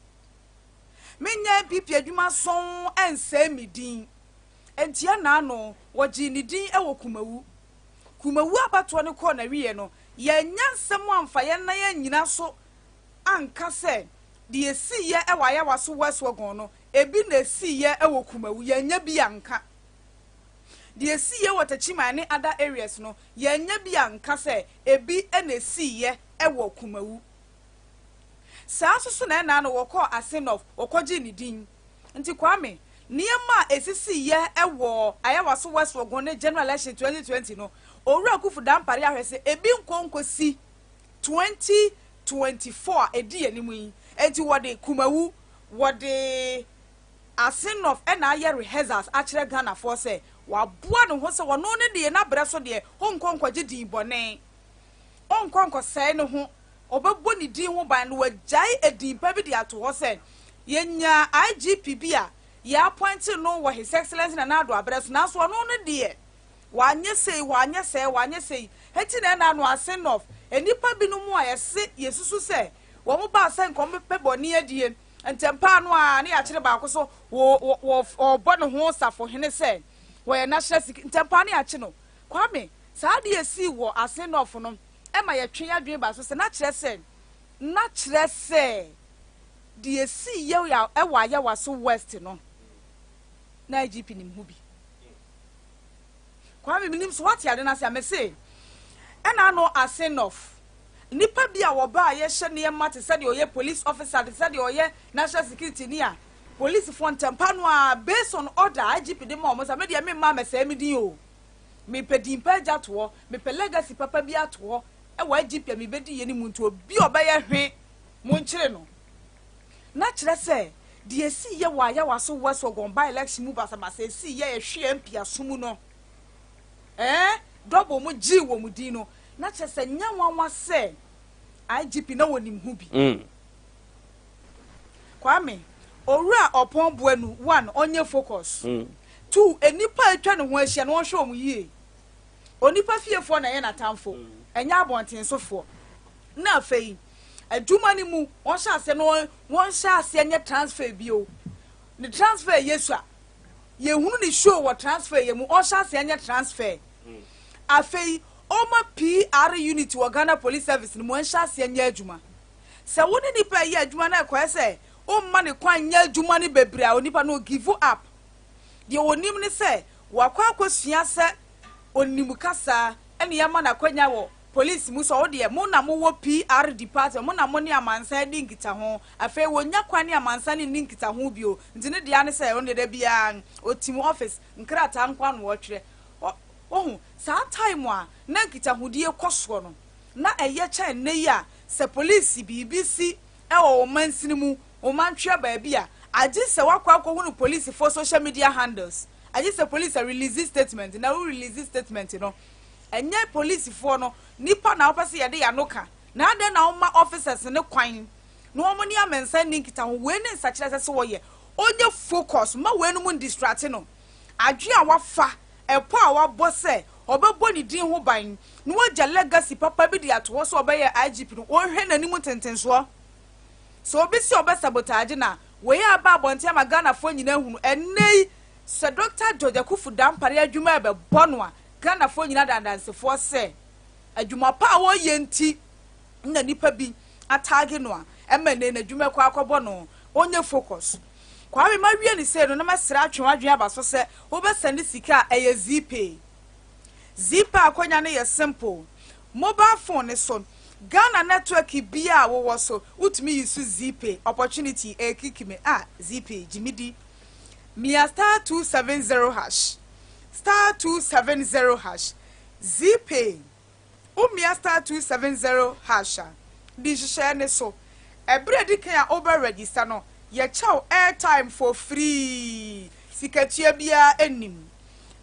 me nya MPP adwuma son ense me din entia na ano wɔgye ne din ɛwɔ kumawu abato ne kɔ na wiye no yɛ nya nsɛm amfa yɛ na yɛ nyina so anka sɛ de esi yɛ ɛwɔ ayawa so westwagon no ebi na esi yɛ ɛwɔ kumawu yɛ nya bi anka de esi yɛ wɔ tachiman ne other areas no yɛ nya bi anka sɛ ebi na esi yɛ ɛwɔ kumawu saa so na na no wɔkɔ Asenof wɔkɔgye ne din nti kwame niema esisi yɛ ɛwɔ ayawa so westwagon ne general election 2020 no owura kufu dampare ahwɛ sɛ ebi nkonkosi 2024 edi animu yi enti wɔde kumawu wɔde Asenof na ayɛ rehearsals akyerɛ Ghana for sɛ waboa ne ho sɛ wɔno ne de na brɛ so de honkonkɔgye din bɔne honkonkɔsɛe ne ho obɛbɔ ne din ho ban no wagyae edin pa bi de ato hɔ sɛ yenya IGP bi a yɛ appoint no wɔ His Excellency na ado abrɛ so na so ɔno ne de wanyɛ sei eti na no Asenof enipa bi no mu a yɛse yesusu sɛ wɔn mo ba sɛ nkɔm pɛ bɔne adie ntempa no a ne yɛakyere baako so wɔ bɔ ne ho safo hene sɛ wɔyɛ national security ntempa ne yɛakye no kwame saa de esi wɔ Asenof no ɛma yɛtwe adwene ba so sɛ na kyerɛ sɛ de esi yɛ ɛwɔ ayawa so west no na IGP nim hu bi kwame minim so what yade na sɛ amese ɛna no Asenof nipa bi a wɔba a yɛhyɛ ne yɛma te sɛ de ɔyɛ police officer te sɛ de ɔyɛ national security ni a police for ntempa no a based on order IGP de ma ɔmo sɛ me de me ma mesɛ me din o me pedin pa gya to me pe legacy papa bi ato ɛwɔ IGP me bedi yɛ ni mu nto bi ɔbɛyɛ hwe mo nkyere no na kyerɛ sɛ de esi yɛ wɔ ayawa so westwagon by election mu basamasa esi yɛ hwe MP asomu no double mo gi wɔ mu din no na kyerɛ sɛ nya nwanwa sɛ IGP na wɔ nim hu bi kwame owura Opon Buenu 1 onye focus 2 enipa atwa ne ho ahyia no hwɛ omu yie onipa fiefo na yɛ natamfo enya abonten sofo na afei adwuma ni mu wɔn hyɛ ase no wɔn hyɛ ase nye transfer bio ne transfer yesu a yehunu ne show wɔ transfer ye mu wɔn hyɛ ase nye transfer afei oma PR unit wɔ Ghana Police Service no wɔn hyɛ ase nye adwuma sɛ wo ne nipa yɛ adwuma na ɛkɔ sɛ o ma ne kwan nye adwuma ne bebre a onipa no give up de onim ne sɛ wakɔ akɔsua sɛ onim kasa ɛne yɛma na kwanya wɔ police mu so wo de mo na mo wɔ PR department mo na mo ne amansan di nkita ho afei wonya kwan ne amansan ne nkita ho bio nti ne de ane sɛ on de da bia otim office nkrata nkwa no wɔtwerɛ ohu saa time a na nkita ho die kɔsoɔ no na ɛyɛ kyɛn ne yi a sɛ police BBC ɛwɔ wo mansini mu wo mantwe baabi a agye sɛ wakɔ akɔ hu police for social media handles agye sɛ police release statement na wo release statement no enye police for no nipa na opese ye de ya no ka na ade na oma officers ne kwan no omo ni amensa ni nkita ho we ne nsa kire sese wo ye onye focus ma we no mu distract no adwe a wafa epo a wabo se obebo ni din ho ban no wagya legacy papa bi de ato so obeye IGP no ohwe nani mu tentenso so obi si obe sabotage na we ya ba abonte ma Ghana fo nyina hunu enei so Dr. George Akufu Dampare adwuma be bonwa Ghana fo nyina dandansefo se adwuma pa wo yenti na nipa bi atage no a emene na adwuma kwa akọbọ no onye focus kwa me ma wie ni se no na masra atwe adwen abaso se wo be send sika eye zipa akonya ne ye simple mobile phone ne so Ghana network bia wo so utumi use zipe opportunity kikime zipe jimidi mia star 270 hash star 270 hash zipe mia star 270 hash di share ne so ebre di kan over register no ye chow airtime for free sikatua bia enim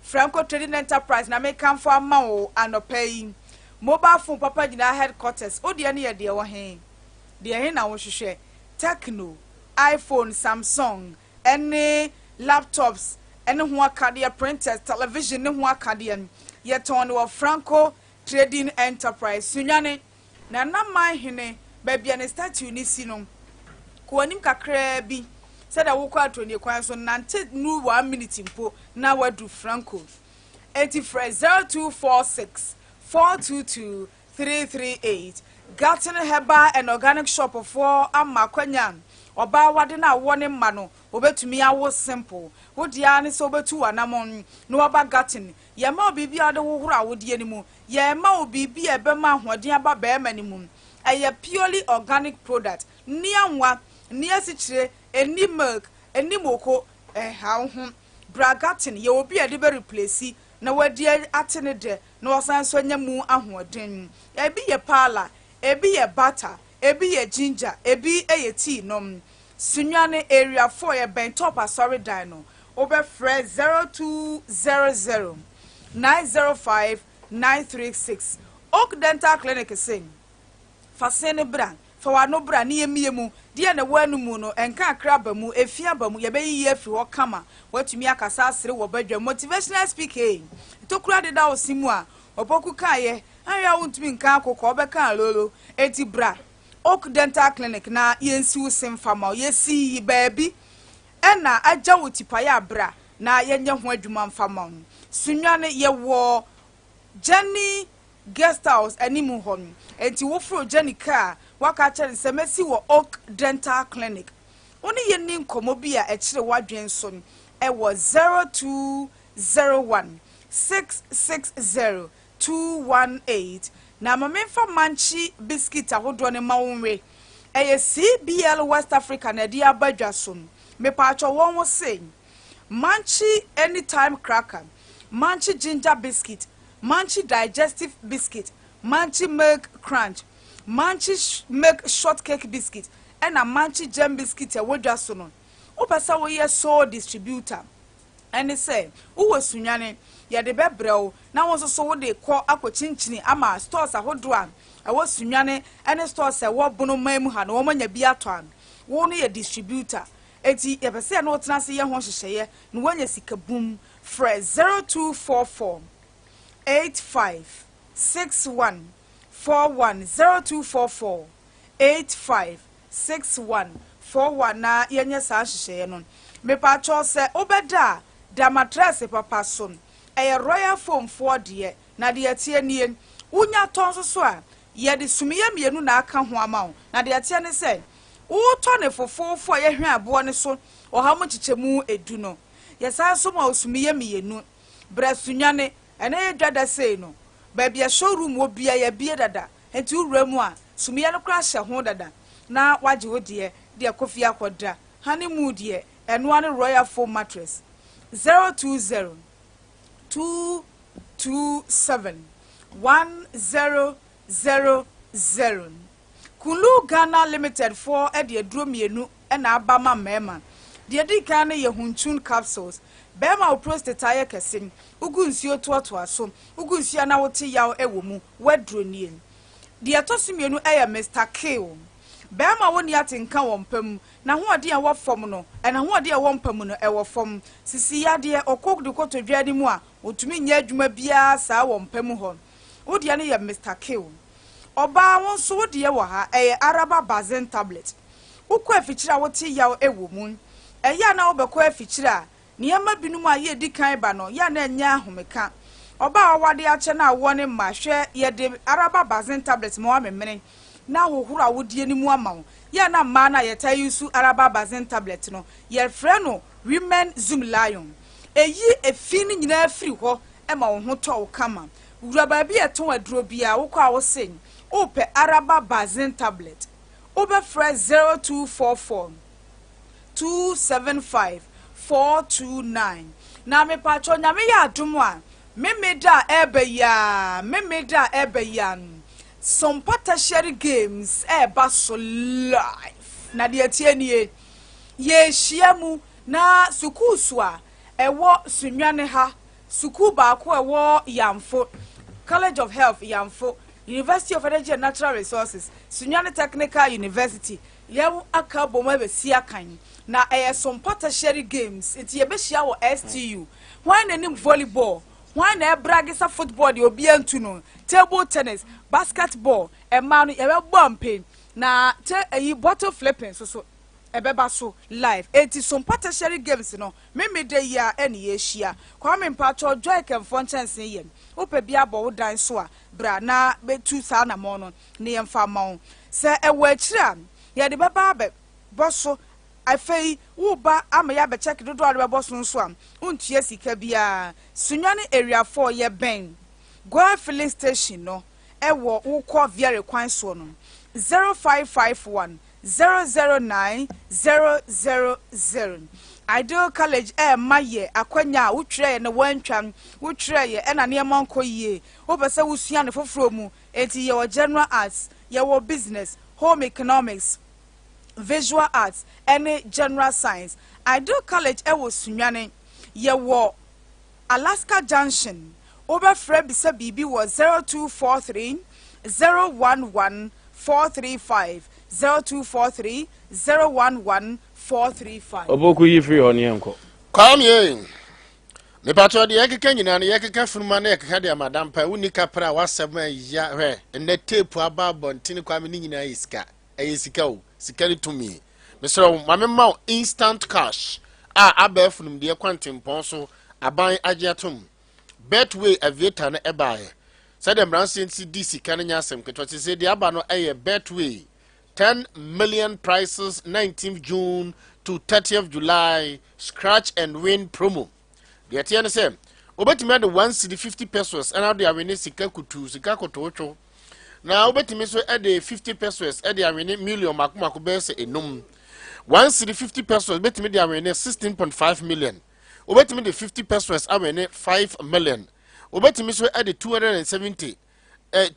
Franco Trading Enterprise na make am for amawo anopay mobile phone papa jina headquarters odi ane ye de wo hen de hen na wo hwehwe Techno iPhone Samsung ene laptops ene ho akade printers television ne ho akade ye ton wo Franco Trading Enterprise Sunyani na man hene ba bia ne statue ni si no ko anim kakra bi said I woke out when you kwan so nante nu 1 minute mpo na wadu Franco 0246 422 338 Garten Herba and Organic Shop for Amakwanyan oba wade na wone ma no obetumi awo simple wodia ne so betu anamon no oba garden ye ma obibi ade wohoro awodie ni mu ye ma obibi ebe ma ahoden aba be ma ni mu eye purely organic product ni anwa ni asichire eni milk eni moko ha ho bragatin ye obi ade be replace na wadi atene de na osan so nyamu ahoden ebi ye pala ebi ye butter ebi ye ginger ebi eye tea nom Sunyani area 4 ye ben top asori dino over fresh 0200 905 936 Oak Dental Clinic sing fasene bra fa wa no bra ne yemiemu de na wanu mu no enka akraba mu efia ba mu ye be yi afi ho kama watumi akasa asere wo badwa motivational speaking to kura de da osimu a opoku kaye aya wontumi nka akoko obeka lolo eti bra Oak Dental Clinic na yensi usim fama yesi baby ena aja wotipaya bra na yenye ho adwuma mfama Sunyani ye wo Jenny guest house animu hon enti wo fro Jenny car waka chere se mesi wo Oak Dental Clinic oni ye ni nkomo bia e kire wadwen so e wo 0201 660 218 na mamemfa manchi biscuit ahodo ne mawonwe eye CBL West Africa na dia badwasom me paacho won wo say manchi anytime cracker manchi ginger biscuit manchi digestive biscuit manchi milk crunch manchi milk shortcake biscuit and a manchi jam biscuit e wodwaso no opesa wo ye so distributor and say wo Sunyani ya de bebreo na won so wo de kọ akọchinchini ama stores ahodo a wo Sunyani ene stores e wo bono mamu ha na wo manya bi ato wo no ye distributor eti ye pese na otena se ye ho hyehyeye na wanya sikabum fresh 0244 85 61 41 0244 85 61 41 na yenye sa hyehyeye no me pa cho se obeda da mattress papa son eye royal foam for de na de tie nie unya ton so a ye de sumiye mienu na aka ho ama wo na de tie ne se wo to ne fofofo ye hwe abo ne so oha mo chichemu edu no ye sa so ma osumiye mienu bra Sunyani ene ye dwada sei no ba bia showroom wo bia ye bia dada enti uremu a sumiye no kra hye ho dada na waje wo de kofi akoda honeymoon de eno ane royal foam mattress 020 227 1000 Kulu Ghana Limited for edi aduro mienu na abama mema de di kan ye hunchun capsules bema o prostate aye kesin ugu nsuo toato aso ugu nsuo na wote yaw ewo mu waduro nie de atoso mienu eye Mr. Kill bema woni atenka wompam na ho ade a wo fom no na ho ade a wo mpam no e wo fom sisi yade okok de kotodwade mu a otumi nya adwuma bia saa wompam ho wodi ane ye Mr. Kill oba won so wodi ye wo ha araba bazen tablet ukọ afichira wote yaw ewo mu eya na wo bekọ afichira niyama binum a ye di kan ba no ya na nya ahomeka oba awade ache na awo ne mahwe ye de araba bazin tablet mo amemene na hohoro awodie ni mu amawo ya na ma na ye tayusu araba bazin tablet no ye frɛ no women zoom lion eyi efi ni nyina afiri ho e ma wo ho to kama wura ba bi eton aduro bia wo kwa wo sen ope araba bazin tablet obe frɛ 0244 275 429 na me pacho nyame ya adum a memeda ebeya Sompa tertiary games eba so live na de atie nie ye hyiamu na sukusu a ewo Sunyani ha suku ba ko ewo Yamfo College of Health Yamfo University of Energy and Natural Resources Sunyani Technical University yewu aka bomo be sia kan na Sompa tertiary games iti ye be hia wo STU why nanim volleyball why na bragisa football de obi antu no table tennis basketball man no ye bompe na bottle flipping so ebeba so live eti Sompa tertiary games no me de ya ene ye hia kwa me mpacho joy kemfo nchansen ye ope bia bo wodan so a bra na betu sa na mo no ne yemfa ma se ewo akira ye de baba be boso afei wo ba ama ya be check dodo ade boso nso am untie sika bia Sunyani area 4 ye ben Goa filling station no ewo wo call via kwan so no 0551 009 000 Ideal College maye akwanya wutire na wantwan wutire ye na ne manko yie wo pese wusua ne foforo mu enti ye general arts ye business home economics visual arts and general science. Ideal College Sunyani ye Alaska Junction over Fred bisa BB was 0243 011 435 0243 011 435 Oboku yi free on yenko Come here. Me patro de yekeka nyina ne yekeka funuma na yekeka de madam pa unika pra wasem ya hwe ne tape aba bontini kwa me nyina iska sika o sika ni tumi me so mame ma instant cash aba funum de kwantempon so aban agiatum betway aviator na ebae said the branch di sika na nyasem keto te se de aba no betway 10 million prices 19th June to 30th July scratch and win promo. The atiane say obetimi de 150 pesos and how they are winning sika kutu sika kotocho. Na obetimi so e de 50 pesos e de winning million makumako be se enum. 150 pesos obetimi de winning 16.5 million. Obetimi de 50 pesos a winning 5 million. Obetimi so e de 270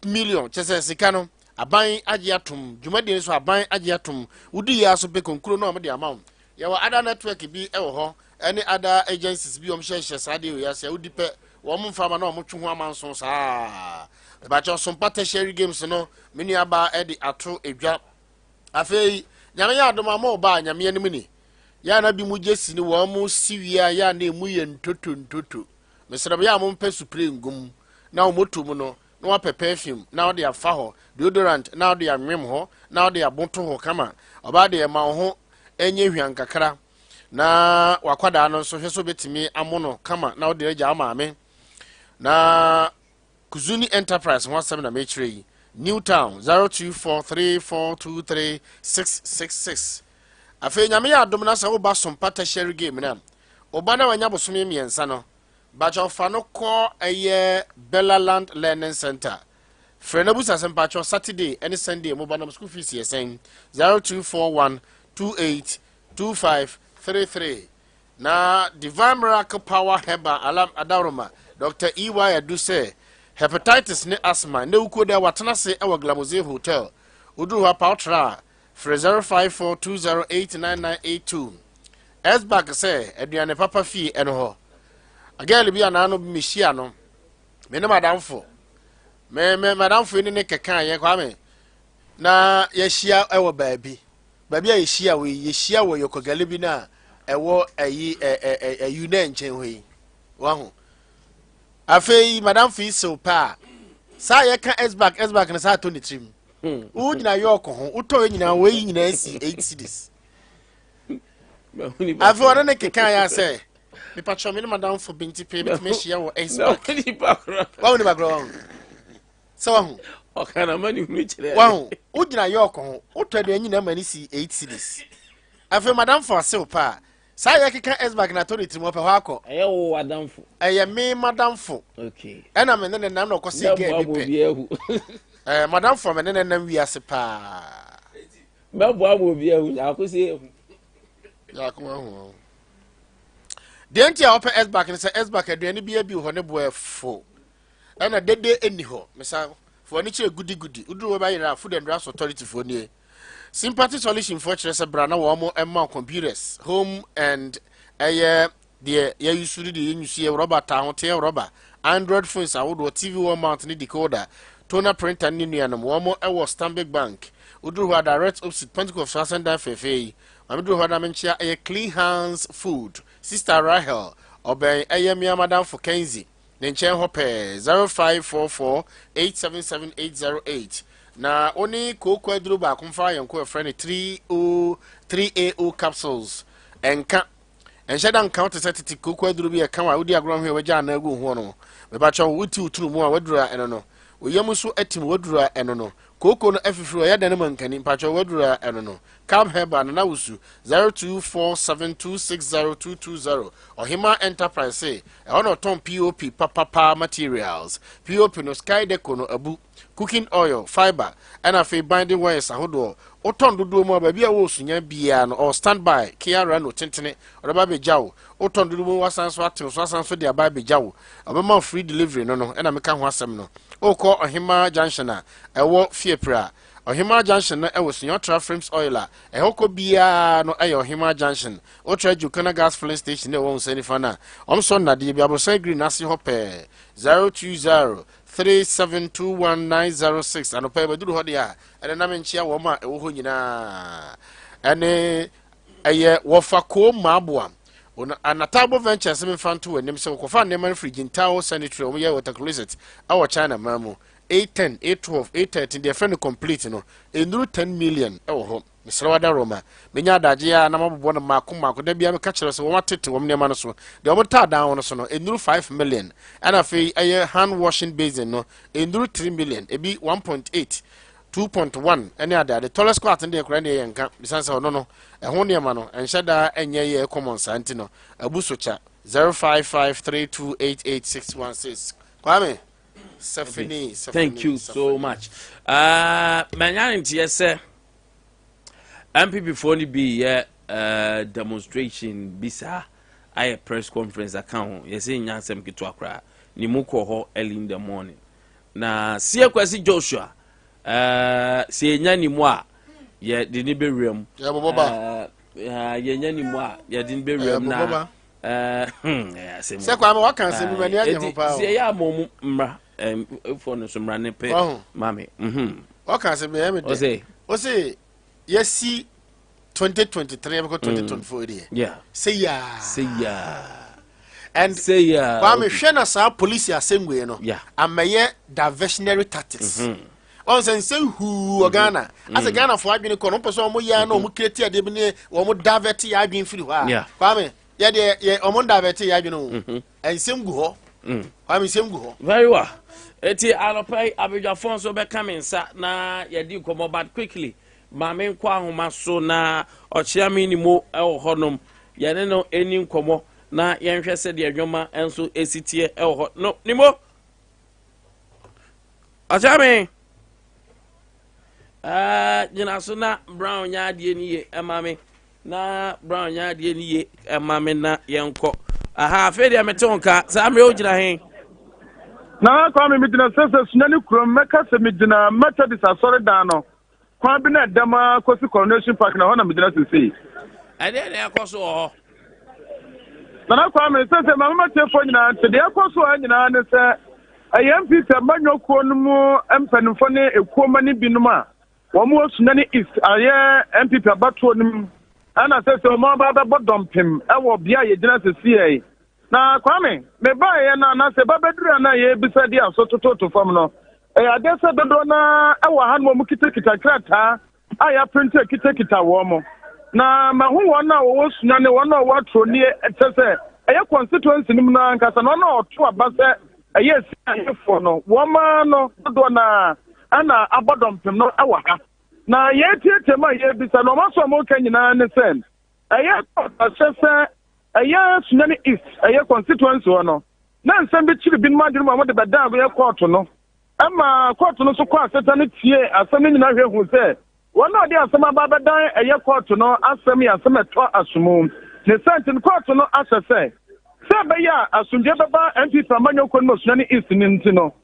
million chese sika no aban agiatum jumadi so aban agiatum wudi ya so be konkuro no de amount ya wa other network bi e wo ho any other agencies bi share sade ya se wudi pe wo mfama na wo twu ho amanso saa ba cho Sompa tertiary games no mini aba e de ato edwa afei nyame ya adoma ma oba nyame anim ni ya na bi mu jesi ni wo mu siwia ya na emu ye ntoto mesrebe ya mo mpe supre ngum na wo moto mu no na wa perfume na de afa ho deodorant na de anwem ho na de abonto ho kama oba de ma ho enye hwan kakra na wakwada no so hweso betimi amono kama na de agya amaame na Kuzuni Enterprise ho asem na mechire Newtown 0243423666 afi nyame ya adom na sa wo ba Sompa tertiary game na oba na wanya bosome miensa no bacho fa no ko Bellaland Learning Center. Frenabusa Sempacho Saturday and Sunday mobile school fees here saying 0241 282533. Na Divine Miracle Power Heba Alam Adaroma Dr. E.Y. Aduse hepatitis ne asthma ne uko da watana se ewa Glamoze Hotel Udu ha pautra 0542089982. Esbag say eduane papa fee eno ho agale bia na no mehia no me ne madamfo me madamfo ni ne keka ye kwa me na ye hia ewo baabi a ye hia wo yokogale bi na ewo ayi na nchen hoyi wa ho afei madamfo iso pa sa ye ka esback na sa to ni trim u nyina yoko ho uto nyina we nyina si 8 cities afei ona ne keka ya say Me patcho me madam for binti pay me share wo S No, back. ni background. Wa ni background. So O kana mani hu chire. wow, o gina York ho. O twa de nyina mani si 8 cities. Afi madam for sale pa. Sa ya keka S back na to retri mo pe ho akọ. Eye wo adamfo. Eye me madam for. Okay. Ena me ne nam na ko se ge bi pe. Madam for me ne nam wi ase pa. Mebo amo bi ehu, akosi ehu. Ya ko ho. The entire upper S back and say S back aduane bi abi ho ne boy fo. Ena dede eni ho. Mesa for ni che goody Uduru ba yira Food and Drugs Authority for ni. Sympathy solution for chere se bra na wo mo emma computers, home and the ya used the use rubber town te rubber. Android phones awodo TV one mount ni decoder. Toner printer ni nuanom wo mo e was Stanbic Bank. Uduru ha direct opposite Pentecost Sasandan Fefe. Amiduru ha da menchia e Clean Hands Food. Sister Rahel obey ayamia madam for Kenzie. Nenchen hope 0544877808. Na oni koko aduru ba kumfa yanko friend 3AO capsules. Enka enshada count set koko aduru bi e kan wa udi agro hwe waja na agu ho no. Me ba cho wuti uturu mu a wadura eno no. Oyamuso atim wadura eno no. Koko no afifiro ya dane mankani mpacho wadura eno no. Cab Heba na wusu 0247260220 Ohima Enterprise say ono ton POP papa materials POP no sky deco no abu cooking oil fiber and afi binding wires ahodo oton dodo mo ba bia wo sunya bia no or standby kiara no tentene oba be jawo oton dodo mo wasan so atin so asan so dia ba be jawo obema free delivery no no na meka ho asem no okọ Ohima Junction a ewo fiepra Ohima Junction na ewo Sunyani frames oiler ehoko bia no eyo Ohima Junction o traju kana gas filling station e won sani fana omso na de bia bosan green asi hope 0203721906 anopa baduru ho de a ene na menchia wo ma ewo ho nyina ene eye wo fako maboa Anatabo Ventures in Fantu and Nimso Kofa Neman Frigin Tower Sanitary Oya Water Closet, our China Mamu, 810, 812, 813, their friend complete, no, in 10 million. Oh, Miss Rawada Roma, Minya Dajia, Nama Bona Makuma, could there be a catcher so wanted to Omnia Manaso, the Omata down on in 5 million, and a fee a hand washing basin, no, in 3 million, a be 1.8. 2.1 any other the tallest quart in the Ukraine and besides no a honia mano and shada and ye common santino a busocha 0553288616 Kwame Stephanie. Thank you so much. Manyanti yes sir. MPP for be demonstration bisa I press conference account yes in yansem kitwa kra ni muko ho early in the morning na sie kwasi Joshua se nyani mu a ye de ni bewrem ya boboba ye nyani mu a ye de ni bewrem na se kwa ma kan se bi mani anye ho pa se ya mom mra for no so mra ne pe mame o kan se bi e me de o se yesi 2023 because 2024 there yeah say ya and say ya kwa me hwe na sa police asengwe no yeah amaye diversionary tactics on say who Ghana as a Ghana for adwene ko no person mo ya na o mo create ade bi ne o mo divert ya adwene firi ho a kwa me ye de ye o mo divert ya adwene o ensem gu ho kwa me ensem gu ho very well eti alopai abedwafon so be come nsa na ye di komo but quickly mame nkwa ahoma so na ochia me ni mo e wo honom ye ne no eni nkomo na ye nhwe se de adwoma enso esitie e wo ho no ni mo ochia me jina so na brown nya de ni ye emame na brown nya de ni ye emame na yenko aha fe de metonka sa amre o jina hen na kwa me midina sese Sunyani krom meka se midina Methodist asore dan no kwa bi na dama kosi Coronation Park na ho na midina sese ade na yakoso ho na kwa me sese mama tefo nyina te de yakoso anyina ne se ayam fi se manyoko no mu empanimfo ne ekuoma ne binum a Wamu Sunyani is aye MPP abato nim ana sese o ma ba bodompem e wo bia ye gina sese na Kwame me ba ye na se ba bedura na ye bisa dia so toto fam no ade se dodo na e wo han mo kita krata aya printer kita wo mo na ma hu wona wo Sunyani wona wo atro ni sese ɛyɛ constituency nim na nkasa no na ɔto aba sɛ ɛyɛ siafo no wɔma no dodo na ana abɔdɔmpem no ɛwɔ ha na yɛtietie ma yɛbisa no ɔma so ɔma ɔka nyinaa ne sɛ ɛyɛ ɔhyɛ sɛ ɛyɛ Sunyani East ɛyɛ constituency hɔ no na nsɛm bi kyiri binom adwene mu a wɔde bɛdan bɛyɛ kɔɔto no ɛma kɔɔto no so kɔ asɛta no tie asɛm no nyinaa hwɛ hu sɛ wɔn a ɔde asɛm aba bɛdan ɛyɛ kɔɔto no asɛm yɛ asɛm ɛtɔ asomu ne sɛntin kɔɔto no ahyɛ sɛ ɛbɛyɛ a asomdwe bɛba MPP amanyɔkɔ no Sunyani East ne nti no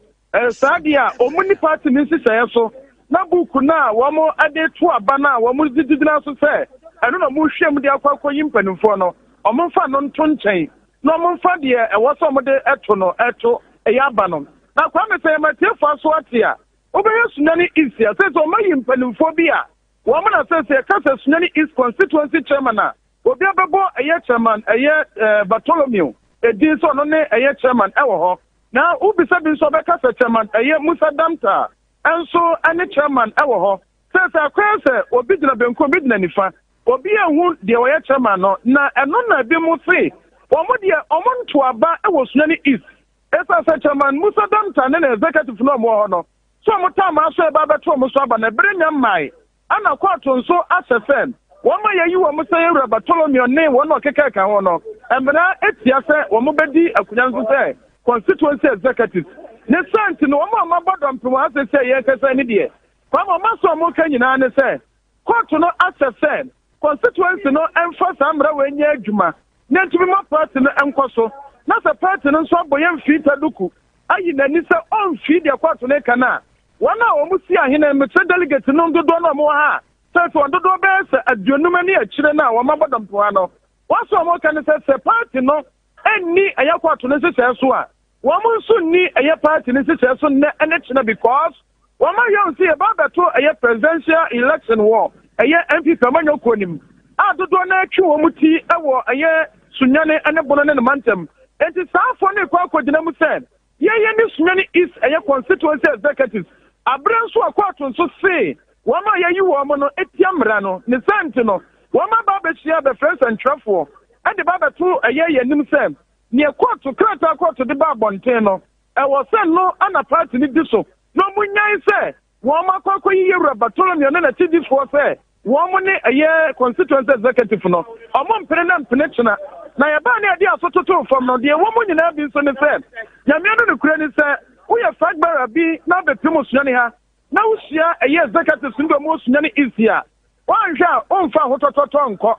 saa deɛ a ɔmo ni party ne nhyehyɛeɛ so na buuku no a wɔn de to aba no a wɔn gyinagyina so sɛ ɛno na ɔmo hwɛ mu de akɔyi mpanimfoɔ no ɔmo mfa no nto nkyɛn na ɔmo mfa deɛ ɛwɔ sɛ ɔmo de ɛto ɛyɛ aba no na kwame sɛ yɛmatiefoɔ so ate a wobɛyɛ Sunyani East a sɛ ɔmo ayi mpanimfoɔ bi a wɔn na sɛ ɛkasa Sunyani East constituency chairman a obi abɛbɔ ɛyɛ chairman ɛyɛ Bartholomew edin sɛ ɔno ne ɛyɛ chairman ɛwɔ hɔ na wobisa bi nso ɔbɛkasa chairman ɛyɛ Musa Damta ɛnso ɛne chairman ɛwɔ hɔ sɛ akɔyɛ sɛ obi gyina benkum obi gyina nifa obi ehu deɛ wɔyɛ chairman no na ɛno na bi mu se wɔn deɛ ɔmo nto aba ɛwɔ Sunyani East ɛsɛ sɛ chairman Musa Damta ne na executive no ɔmo wɔ hɔ no so ɔmo tam aso ɛba abɛto ɔmo so aba na ebere nya mmae ana kɔɔto nso ahyɛ fɛn wɔn a yɛyi wɔn sɛ yɛwura Bartholomew ne wɔn a ɔkeka ka ho no mmara etia sɛ wɔn bɛdi akonnwa nso sɛ constituency executive ne sɛnti no wɔn a wɔabɔ dɔmpem asɛ sɛ yɛ kɛse ne deɛ wɔn a wɔn asɔ wɔn ka nyinaa ne sɛ kɔɔto no ahyɛ fɛn constituency no ɛnfa saa mmara wɔn nyɛ adwuma ne ntumi ma party no ɛnkɔ so na sɛ party no nso abɔ yɛn mfii taduku ayi n'ani sɛ ɔmfii deɛ kɔɔto no ka na wɔn a wɔn si ahene mmekyerɛ delegate no dodoɔ no wɔn wɔ ha sɛ wɔn dodoɔ bɛyɛ sɛ aduonum ani akyire no a wɔn abɔ dɔmpem ano wɔn so wɔn ka ne sɛ party no ɛnni ɛyɛ kɔɔto no nhyehyɛeɛ so a wɔn nso nni ɛyɛ party no nhyehyɛeɛ so nnɛ ɛne kyerɛ because wɔn ayɛ nso yɛ ba abɛto ɛyɛ presidential election wɔ ɛyɛ MPP amanyɔkuo nim a dodoɔ no atwi wɔn ti ɛwɔ ɛyɛ Sunyani ɛne bono ne ne mantam eti saafo ne kɔ akɔgyina mu sɛ yɛyɛ ne Sunyani East ɛyɛ constituency executive abere nso akɔɔto nso see wɔn a yɛyi wɔn no etia mmara no ne sɛnti no wɔn aba abɛhyia bɛfrɛ nsɛntwerɛfoɔ ɛde ba abɛto ɛyɛ yɛn nim sɛ nea kɔɔto krataa kɔɔto de ba abɔnten no ɛwɔ sɛ no ana party ne di so na ɔmo nyan sɛ wɔn akɔ akɔyi yɛwura Bartholomew ne n'akyidifoɔ sɛ wɔn ne ɛyɛ constituency executive no ɔmo mpene na mpene kyena na yɛbaa ne ɛde asototo fam no deɛ wɔn nyinaa bi nso ne sɛ nyamea no ne kura ne sɛ woyɛ flag bearer bi na abɛpem Sunyani ha na wohyia ɛyɛ executive no dɔm Sunyani East a wɔanhwɛ a ɔmfa ahotɔtɔtɔ nkɔ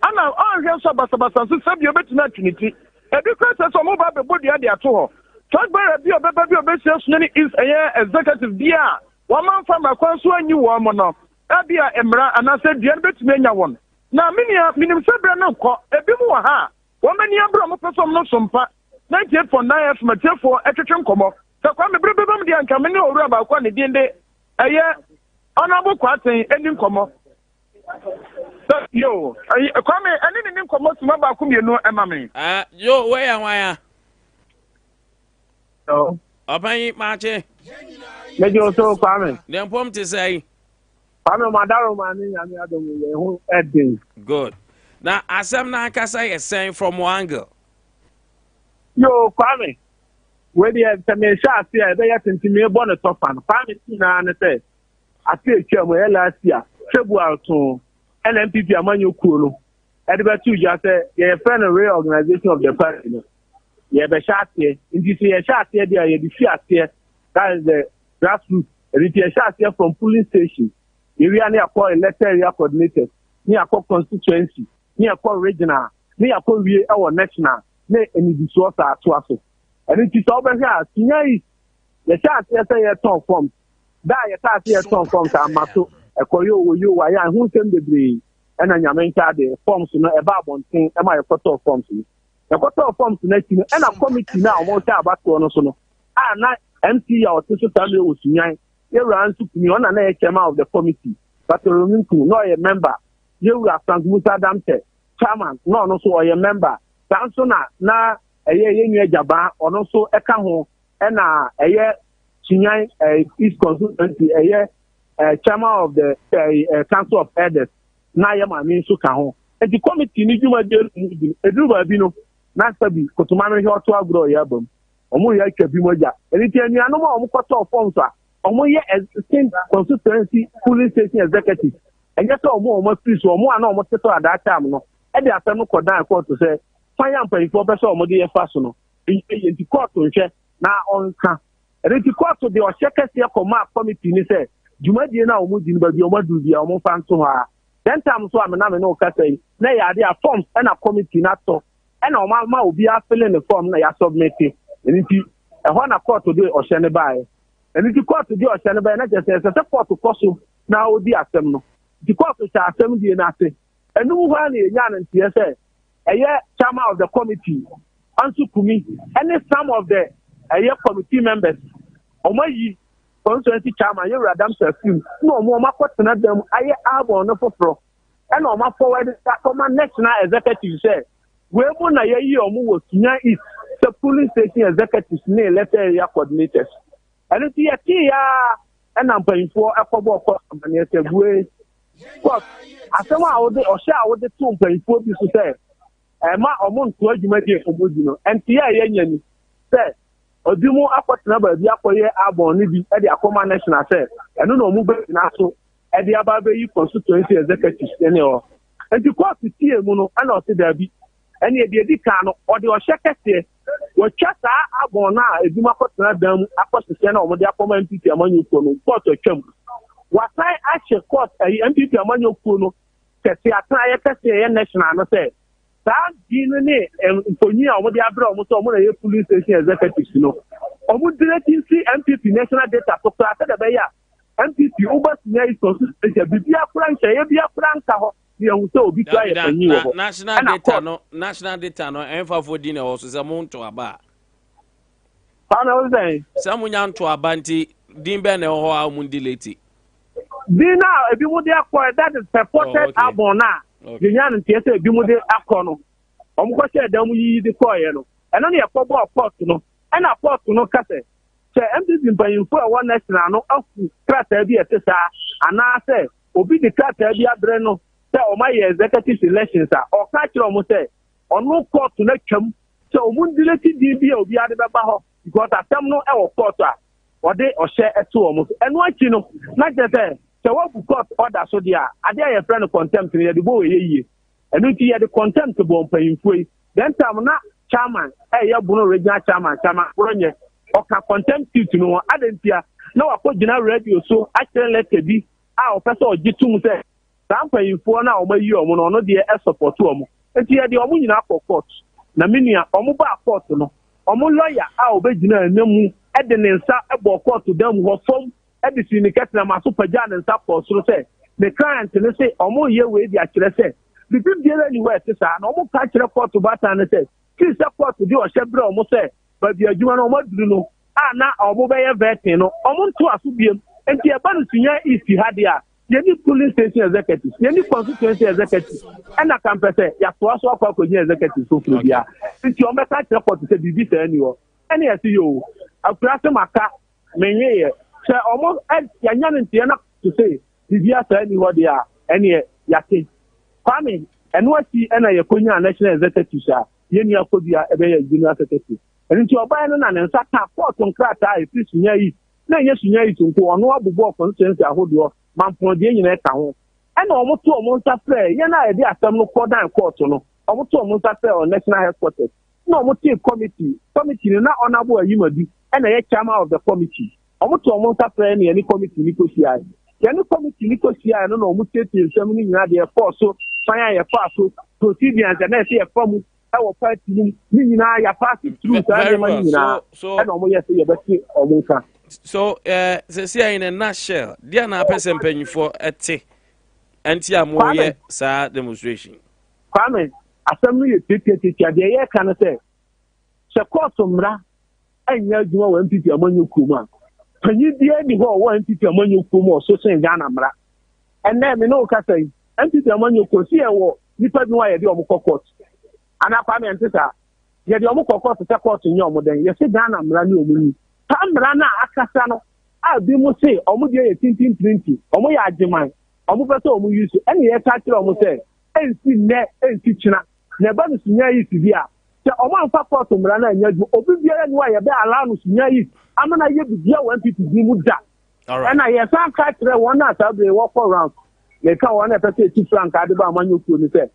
ana ɔnhwɛ nso basabasa nso sɛbi obɛtumi atwe ne ti ebi kura sɛ ɔmo ba abɛbɔ dua de ato hɔ flag bearer bi ɔbɛba bi ɔbɛhyia Sunyani East ɛyɛ executive bi a wɔmanfa mmakwa nso anyi wɔn mo no Abia mmara anaasɛ dua no bɛtumi anya wɔn na minim sɛ berɛ no nkɔ ebi mu wɔ ha wɔn ani abere ɔmo pɛ sɛ ɔmo no Sompa 98.9 FM atiefoɔ ɛtwetwe nkɔmɔ sɛ kwame bere bɛbam deɛ nka me ne owura baako a ne din de ɛyɛ ɔnabo kwaten ani nkɔmɔ yo kwame ɛne ne nkɔmɔ suma baako mmienu ɛma me yo wɔyɛ hwan a ɔpanyi maakye Meji oso kwame. ne mpɔm te sɛ yi Kwame madaro mani nyame adom ye ho edin. good na asɛm na ankasa yɛ sɛn from one angle Yo kwame. We dey teme sha ase e be yɛ tentimi bɔ ne tofa no. Kwame ti na ne sɛ ase etwa mo last year. February to NPP amanyokuo no. E de betu ja sɛ ye friend reorganization of the party no. Ye be sha ase. Nti se ye sha ase dia ye di fi ase. That is the grassroots. Ye sha ase from polling station. We are near call elected area coordinators, near call constituency, near call regional, near call we our national, near any resource to us. And it is over here, Sunyani, the chart yes, I turn forms. That you start turn forms are mato, a koyo, you, why I won't send the degree, and I am the forms to know about one thing, am I a photo of forms? A photo of forms next and a committee now won't have about one or so. Ah, not MC or social family with Sunyani. You ran to me on an chairman of the committee, but you not a member. You were Musa Damte, chairman, no, so a member. Sansona, na a year Jaba, or also a Kaho, and a year Sunyani East Consultancy, a year chairman of the Council of Elders, Nayama means Sukaho. And the committee need you, a Drubabino, na sabi kotuma no hwe oto agro ya bam omo ya twa bi moja enti anuano ma omo koto forms a omo ye state constituency police station executive enye so omo free so omo ana omo teto at that time no e dey asem no kodan court to say fire mpanyifo be so omo dey fa so no enti court nhwe na onka enti court dey o shekese koma committee ni say jumadie na omo din ba bi omo du bia omo fa nto ha then time so amena me no ka say na ya dey forms na committee na to na omo ma obi a fill in the form na ya submit enti e ho na court dey o hye ne bae enti court dey o hye ne bae na je say court koso na odi asem no the court cha asem die na say enu ho na enya na ntie say chairman of the committee Ansu Kumi and some of the committee members omayi constituency chairman you radam safin no mo makotena dem aye abo no foforo and o ma forward that command national executive say we mo na ye omo wo Sunyani East the police station executives ne letter area coordinators and it ya and ampanyfo akobo company say we asema awode o sha awode to ampanyfo bi so say ma omo nto adwumadi obodu no enti ya nyani say odimu akotena ba bi akoye abon ni bi e de akoma national say eno no mu be na so e de aba be yi constituency executive ene o enti court tie mu no ana o se da bi ene e de edi kan no o de o hyekese wo twasa abon na edimu akotena dam akosese na omo de akoma MPP amanyokuo no court atwam wasai ache court MPP amanyokuo no kese atan ye kese ye national no say that dinne mfonyi a omo de abra omo so omo na ye police station executive no omo directing MPP national data to class da be ya MPP over Sunyani constituency bibia kura nche ye bia kura nka ho ye hu so obi twa ye panyi wo national data no enfa fo din e wo so se mo nto aba ana o say se mo nya nto aba nti din be na ho a mo delete dina ebi mo de akọ that is supported abona the yan ntie bi mu de akọ no omko che da mu yi de ko ye no eno ne yakọbọ port no na port no kase che MPP mpanyimfo a one national no afu krata bi etesa ana se obi de krata bi abre no se o ma ye executive elections a o ka kire o mo se onu court na twam se o mu dileti di bi obi ade beba ho because atem no e wo court a o de o hye eto o mo eno achi no na je se what court order so dia Adea your friend contempt ne de bo ye enu ti ye de contempt bo mpanyimfo then time na chairman ya bunu regional chairman bronye oka contempt no adentia na wakogina radio so actually let bi a officer ogitum say mpanyimfo na o mayi o mo no de e support o mo enti ye de o mo nyina for court na menua o mo ba court no o mo lawyer a obegina anamu e de ne nsa e bo court dam ho fom edisi ni ketna maso pagya ne nsa for so say the client ne say omo ye we di akire say bibi biara ni we tesa na omo ka kire court bata ne say ki say court di o hyebre omo say ba bi adwuma na omo duru no na omo be ye vetin no omo nto aso biem enti e ba no Sunyani East ha dia ye ni police station executive ye ni constituency executive na campus ya to aso akwa executive so fro bia enti omo ka kire court say bibi say ni wo ene ye say yo akura se maka menye ye se almost ya nyane ntie na to say bibia sa ni ho dia ene ya ke kwame eno ati na ye konya national executive sha ye ni akobia ebe ya junior executive enti oba no na ne nsa ta court nkrata e fi Sunyani na ye Sunyani tunko ono abubo constituency ahodo mampon de nyina ka ho ena omo to omo nsa pre ye na ye de asem no kodan court no omo to omo nsa pre on national headquarters na omo te committee na honorable ayimadi ena ye chairman of the committee omuto omunta pre ni committee ni ko sia committee ni ko sia no omu tete nsem ni nyina de force so fanya ye pass procedures na se ye form e wo party ni nyina ya pass through that man nyina and omu ye se ye beti omunka so se sia in a nutshell dia na person panyifo ete anti amoye sa demonstration kwame asem no ye tete de ye kan se court mra anya adwuma wa MPP amanyokuo ma panyi die ni ho wa MPP amanyokuo ma so sen Ghana mra enne me no ka sai MPP amanyokuo si e wo nipa bi wa ye de omo court ana kwa me ntesa ye de omo court se court nyi omo den ye se Ghana mra ni omo ni ta mra na akasa no a bi mu se omo de ye tintin printing omo ya agiman omo pese omo use ene ye ka kire omo se ensi ne ensi china na ba no Sunyani East bia Oman Papa to Mrana and Yadu, Obia and why a bear allows Sunyani. I'm going to give you one people do that. All right. And I have some catch one night they walk around. They can't want to take 2 francs. I don't want you to say.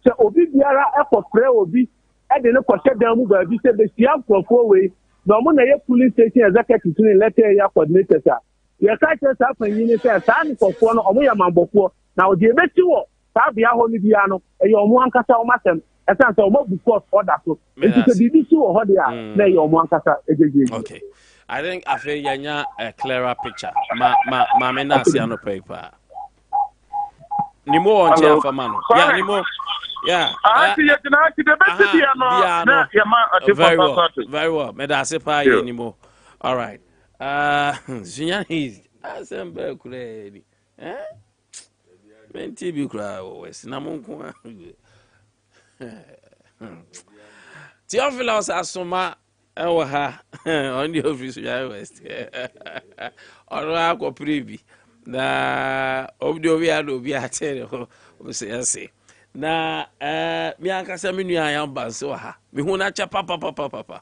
So Obia for prayer will be. And then for shut down move. We said the Siam for 4 ways. No one police station executive to letter ya coordinator. Your catches up and you say, San for one or me a man before. Now, the best you Abia Holy Piano, and your one cassa or matem, as I saw more before order. So it is a BBC or Hodia, lay your one cassa. Okay. I think I feel yanya a clearer picture. Ma menasiano paper. Nimo on chair for man. Yeah, Nimo. Yeah. Very well. Very well. Medasipa anymore. All right. Sunyani assemble kuredi. Menti bi kura west na monko. Theophilus asoma ewo ha on the office ya west. Oro akọ prebi. Na obdo wi ado bi atere ho say na mi ankasa me nua yan banse wa ha me hu na cha papa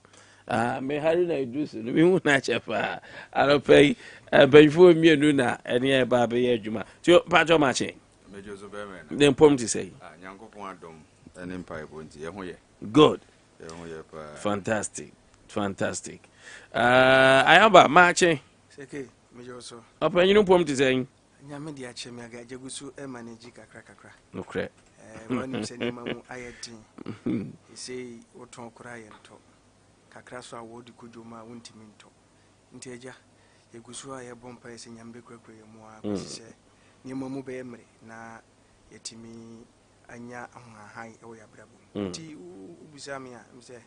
me hari na idus no me hu na cha pa aropai banfo mienu na ene e ba be ye adwuma ti pacho mache mejo zo be me na dem pom ti say nyankopon adom ene mpa ebo nti ye ho ye good ye ho ye pa fantastic ayamba mache seke mejo so opanyinu pom ti say nyame dia chemi aga jagusu e manage kakra no kre one say ni mamu ayedin he say woton kura yento kakra so awodi kujoma wontimi nto nti eja yegusu aye bompa ese nyambe kwekwe mu a kwese ni mamu be emre na yetimi anya ahai e wo yabrabo nti ubusami a mse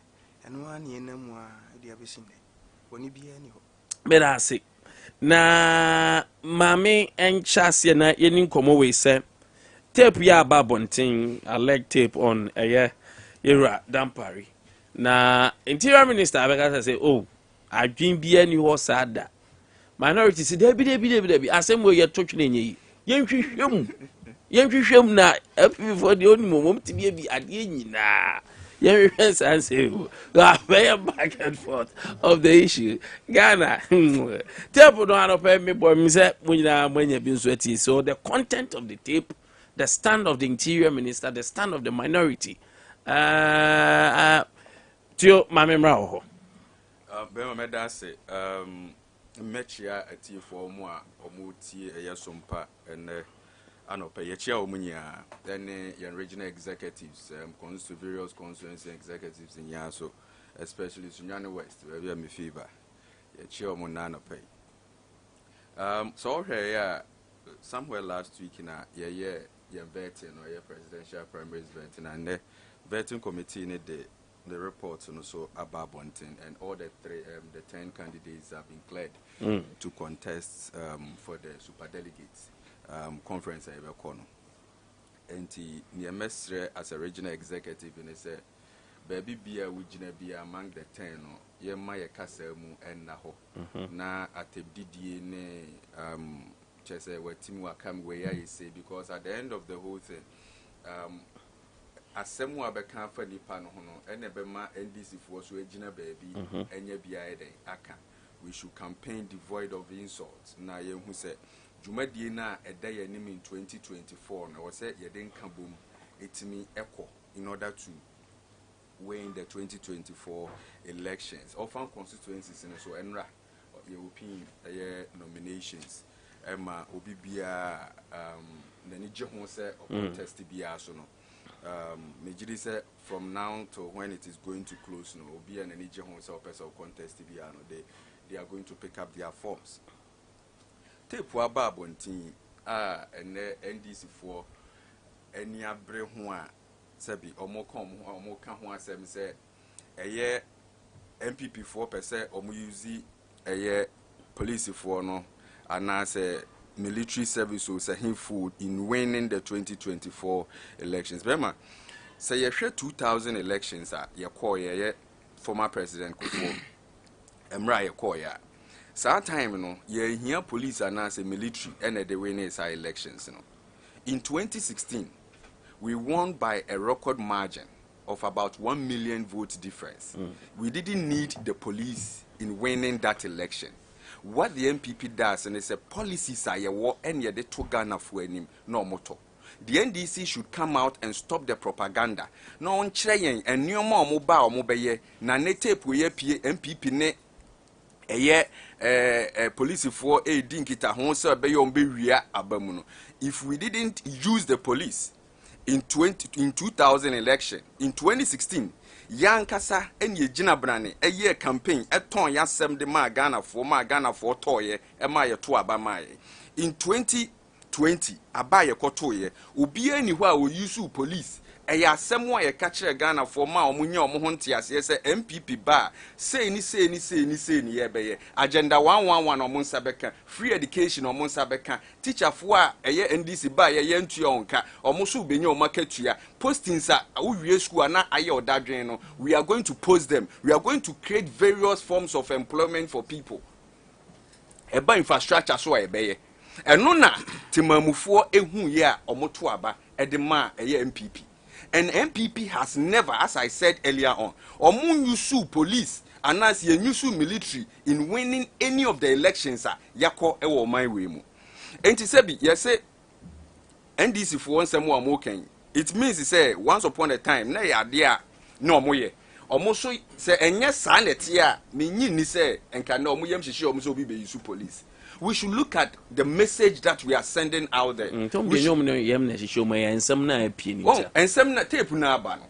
eno ani enamu a dia besinde woni bia ni ho berase na mame enchase na yeni komo we se tape ya babontin I like tape on era dampari na interior minister abeka say oh adwin bia ni ho sada minority si debi asem we ye totwe nyi yenhwehwem na before the only moment to be ade nyina yenhwehwem san say very back and forth of the issue Ghana tape no anope me boy me say munyina manya bi nso ati so the content of the tape, the stand of the interior minister, the stand of the minority tio mamemra ho bema meda say mechia ati for mu a omutie Sompa and anope yechia omunya then your regional executives cons to various constituency executives in Yaso, especially Sunyani West where we are me fever yechia omunna anope so here somewhere last week na ye vetting or presidential primaries vetting and the vetting committee in the reports and also about Bonton and all the 10 candidates have been cleared to contest for the superdelegates conference I ever call. And the mestre as a regional executive and say baby beer with be among the 10 ye maya kasemu and naho na atebdidi ne chese where team will come where I say because at the end of the whole thing asemu abeka fa nipa no hono ene be ma NDC for so agina baby enye bia eden aka we should campaign devoid of insults na ye hu se dwumadie na eda ye nim in 2024 na wo se ye den ka bom etimi eko in order to win the 2024 elections often constituencies so enra European nominations Emma Obibia nani je ho se contest bia so no Mejidi said from now to when it is going to close no be an energy home person contest bia no they are going to pick up their forms tape ababontin and NDC for any abre ho a sabi omo ka ho asem say eye MPP 4% omo use eye police for no and say military service was a food in winning the 2024 elections. Bema, say you share 2000 elections you call ye former president Kufuor. Emra you call ya. So time no, ye here police and say military and the winning elections. In 2016, we won by a record margin. of about 1 million vote difference. We didn't need the police in winning that election. What the MPP does, and it's a policies are war and yet they took Ghana for him no motto. The NDC should come out and stop the propaganda. No on train and new more mobile mobile na nete we MPP ne police for a dinkita hon so be yon be wia abamuno. If we didn't use the police in 2000 election, in 2016, Yankasa and ye Gina Brane, a year campaign, a ton yasem de ma Ghana for toye, a maya to abamaye. In 2020, abaya kotoye, ubi anywhere will use police. Eya semwa ye catch Ghana for ma omunye omuhonti as yes MPP ba say ni yebeye agenda 111 omunsa beka free education omunsa beka teacher fo a eye NDC ba ye ntua onka omuso benye omakatua postings a uwie school na aye odadwen no we are going to post them. We are going to create various forms of employment for people. Eba infrastructure so ebeye eno na timamufo ehu ye a omoto aba edema eye MPP. And MPP has never, as I said earlier on, use police and as ye use military in winning any of the elections. Yako ewo my way mu. Enti sebi yes NDC for one some more can. It means he say once upon a time na Adea no moye. Omoso say enye sanet ya me ni say enka na omuyem hihye omoso bi be use police. We should look at the message that we are sending out there.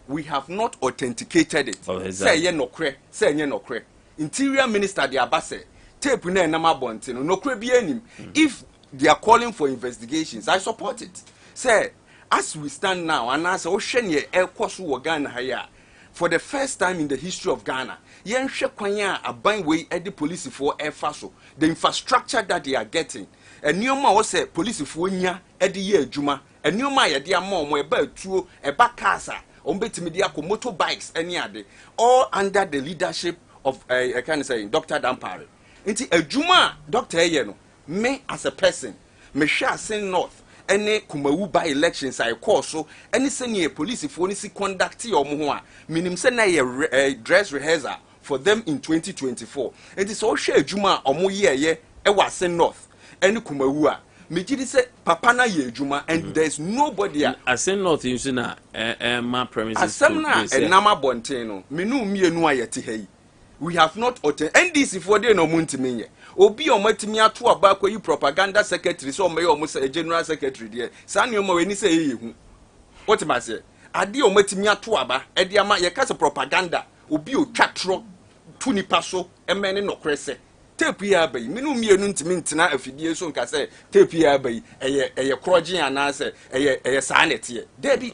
We have not authenticated it. Say ye no kre, say ye no kre. Interior Minister de Abase, tape na nama bontino, no kre bi enim. If they are calling for investigations, I support it. Say, as we stand now, and as Oshenye El Kosu Ghana haya, for the first time in the history of Ghana, yen shekwanya aban way at the police for air faso. The infrastructure that they are getting. And Nioma was a police for nya at the year Juma. And Nioma ya dear mom were about to a back casa, media motorbikes any other, all under the leadership of I can say Dr. Dampare. Into a Juma, Dr. Yeno, me as a person, me shall send north. Any Kumauba elections I call so any senior police if only see conductee or muha minim send a dress rehearsal for them in 2024. It is all share Juma or more ye was sent north any Kumaua. Mijidi say Papana ye Juma and there's nobody I send north in Sina my premises. Asemna and Nama Bonteno, Minu me no ayeti. We have not NDC for the no muntiminye. Obi omatimi ato aba kwa yi propaganda secretary so me almost a general secretary there. Sani omo we ni say yehu. What am I say? Ade omatimi ato aba e de ama ye ka se propaganda. Obi o twatro tu nipa so e me ne no krese. Tape ya bai minu mienu ntimi ntina afidie so nka say tape ya bai eye krogen anase eye sanete. Debi.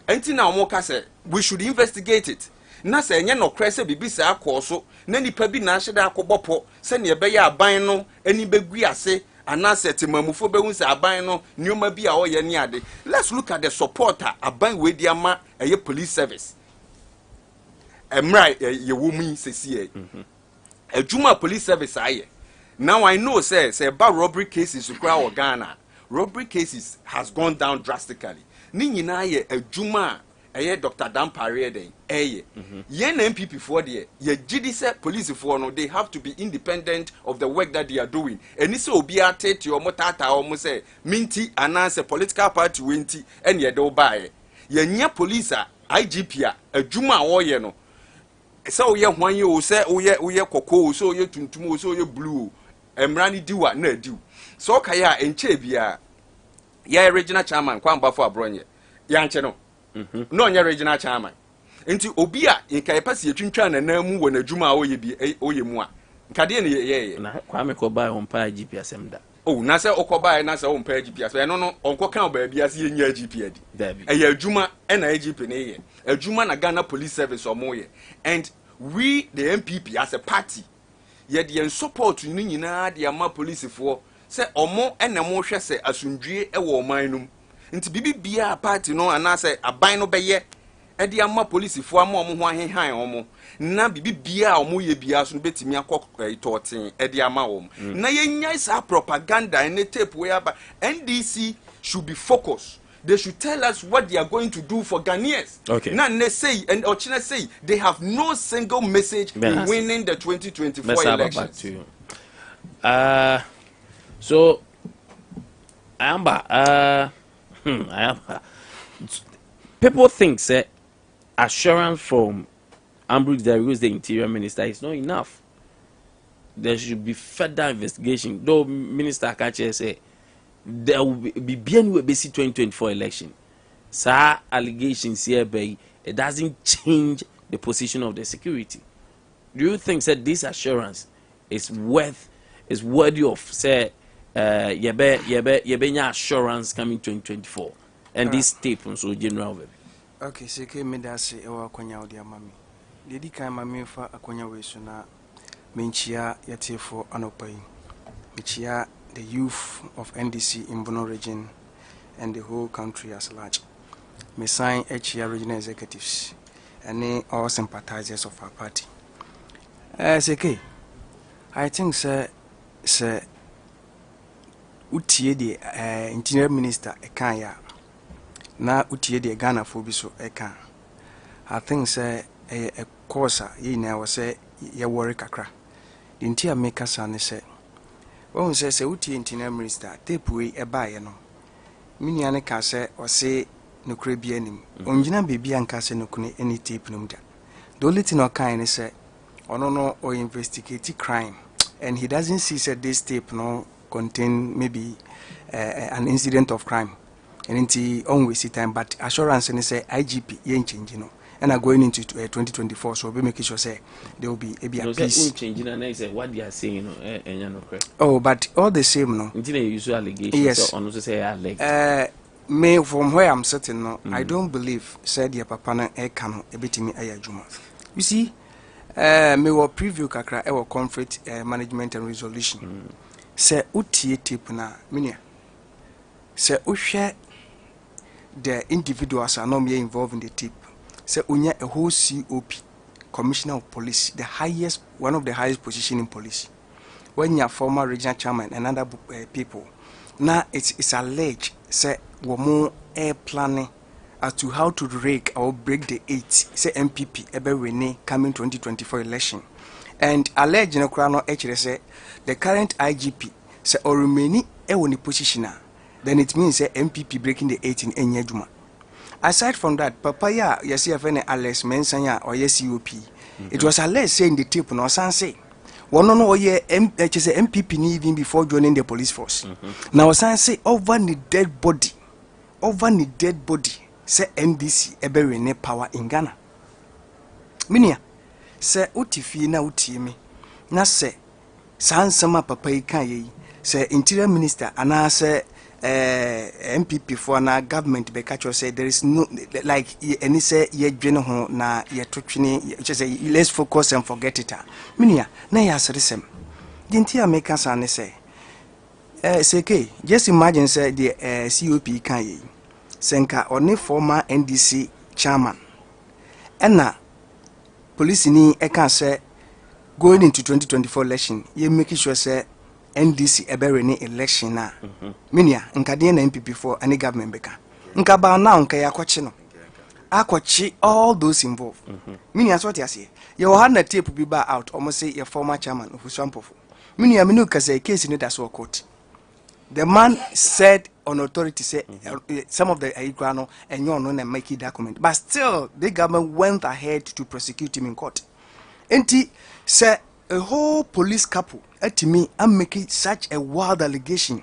Enti na omo ka say we should investigate it. Na se enye no krese bibisa akoso na nipa bi na ahye da akobọpọ se ne ebe ya aban no ani begui ase anase temamufo behun se aban no nioma bi a oye ni ade. Let's look at the supporter aban we di ama eye police service emra ye womi sesi ejuma police service aye. Now I know say about robbery cases ukra Ghana, robbery cases has gone down drastically. Ni nyina ye ejuma Dr. Dampare den yen MPP for there ye gidi say police for no they have to be independent of the work that they are doing. Eni se obi atete o motata o mo say minti ananse political party wenti ene ye do bae ye nya police a IGP a adwuma wo ye no se o ye hwan o se o ye kokko o se o ye tuntum o se o ye blue emrani diwa na diu so kaya enche bia ye regional chairman kwamba for abronye ya nche no no nya regional chairman enti obi a nka yepase yetwintwa na namu wɔ n'adwuma oye bi oye mu a nka de ne ye na kwa me ko ba on pa GP asem da na se okoba na se on pa GP asem no no onko kan ba bia se yenya GP adi eye adwuma na GP ne ye adwuma na Ghana Police Service omo ye. And we the MPP as a party ye de support ni nyina de ama police for se omo na mo hwɛ se asundwie wɔ oman num. Nti bibi bia party no anase aban no beye e de ama police fo ama omo ho ahehan omo na bibi bia omo ye bia so no betimi akɔ toten e de ama omo na yenya isa propaganda and tape we aba. NDC should be focused. they should tell us what they are going to do for Ghanaians. Okay. Now they say and Ochina say they have no single message in winning the 2024 elections. Back to you. So Amber, people think that assurance from Ambrose that was the interior minister is not enough. There should be further investigation. Though Minister Akye say there will be basic 2024 election. Sir, allegations here by it doesn't change the position of the security. Do you think that this assurance is worthy of say yebe assurance coming 2024 and this tape on so general baby? Okay, seke me da se ewa akonya odi amami. Dedi kan mami fa akonya we so na menchia yatefo anopai. Menchia the youth of NDC in Bono region and the whole country as large. Me sign HIA regional executives and all sympathizers of our party. Seke, I think sir utie the interior minister ekanya na utie the Ghana for bi so eka. I think say a course ye na was say ye worry kakra. The interior maker san say when say utie interior minister tape we e ba ye no. Mini ane ka say o say no kure bi anim. Onjina bebi anka say no kune any tape no da. The only thing o kan say ono or investigate crime and he doesn't see that this tape no contain maybe an incident of crime and into always see time but assurance and say IGP yen change and are going into 2024 so we make sure say there will be a peace changing and I say what they are saying oh but all the same no usual allegations yes on say me from where I'm sitting no I don't believe said your papa na e can a bit me ayajuma you see me will preview kakra our conflict management and resolution say utie tape na minia say uhwe the individuals are not involved in the tape say unya a whole COP commissioner of police the highest one of the highest position in police when your former regional chairman and other people now it's alleged say womo air planning as to how to rake or break the 8 say MPP ebe rene coming 2024 election and alleged no krano actually say the current IGP say or remaining e woni position then it means say MPP breaking the 8 in enyaduma. Aside from that papa ya yesi afene Alex Mensanya or COP it was alleged saying the tape no san say one no oye MPP ni even before joining the police force now san say over the dead body say NDC ebe rene power in Ghana. Minia say utifi na utimi na say sansama papa ikan ye say interior minister ana say MPP for na government be catch say there is no like any say ye dwene ho na ye totwene say let's focus and forget it. Minia na ya seresem dintia make san say say just imagine say the COP kan ye Senka only former NDC chairman. And now, police ni eka say going into 2024 election, you making sure say NDC ebereni election na. Minia nkade na MPP for any government beka. Nka ba na nka ya kwachi no. Akwachi all those involved. Minia so what you say. You had na tape be ba out almost say your former chairman of Sompa. Minia minu ka say case ni that's what court. The man said on authority say some of the Aigrano and you know make it document, but still the government went ahead to prosecute him in court. Enti say a whole police couple at me and making such a wild allegation.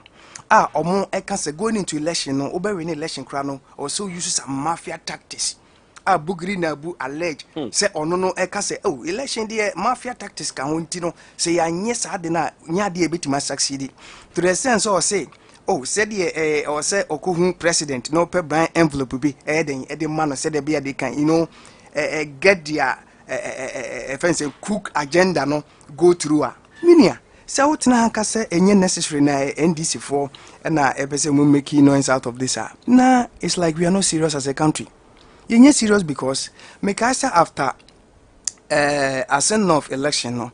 Omo I can say going into election no over in election crano also uses some mafia tactics. Bugri na bu allege say no I can say oh election the mafia tactics can no say yes I did not nya de bit must succeed to the sense or say oh said or say okuhun president no pe brand envelope be the man said the be they can get their fancy cook agenda no go through minia say what na can say any necessary na NDC for na say we make noise out of this nah it's like we are not serious as a country. You're serious because Mikasa after a send of election no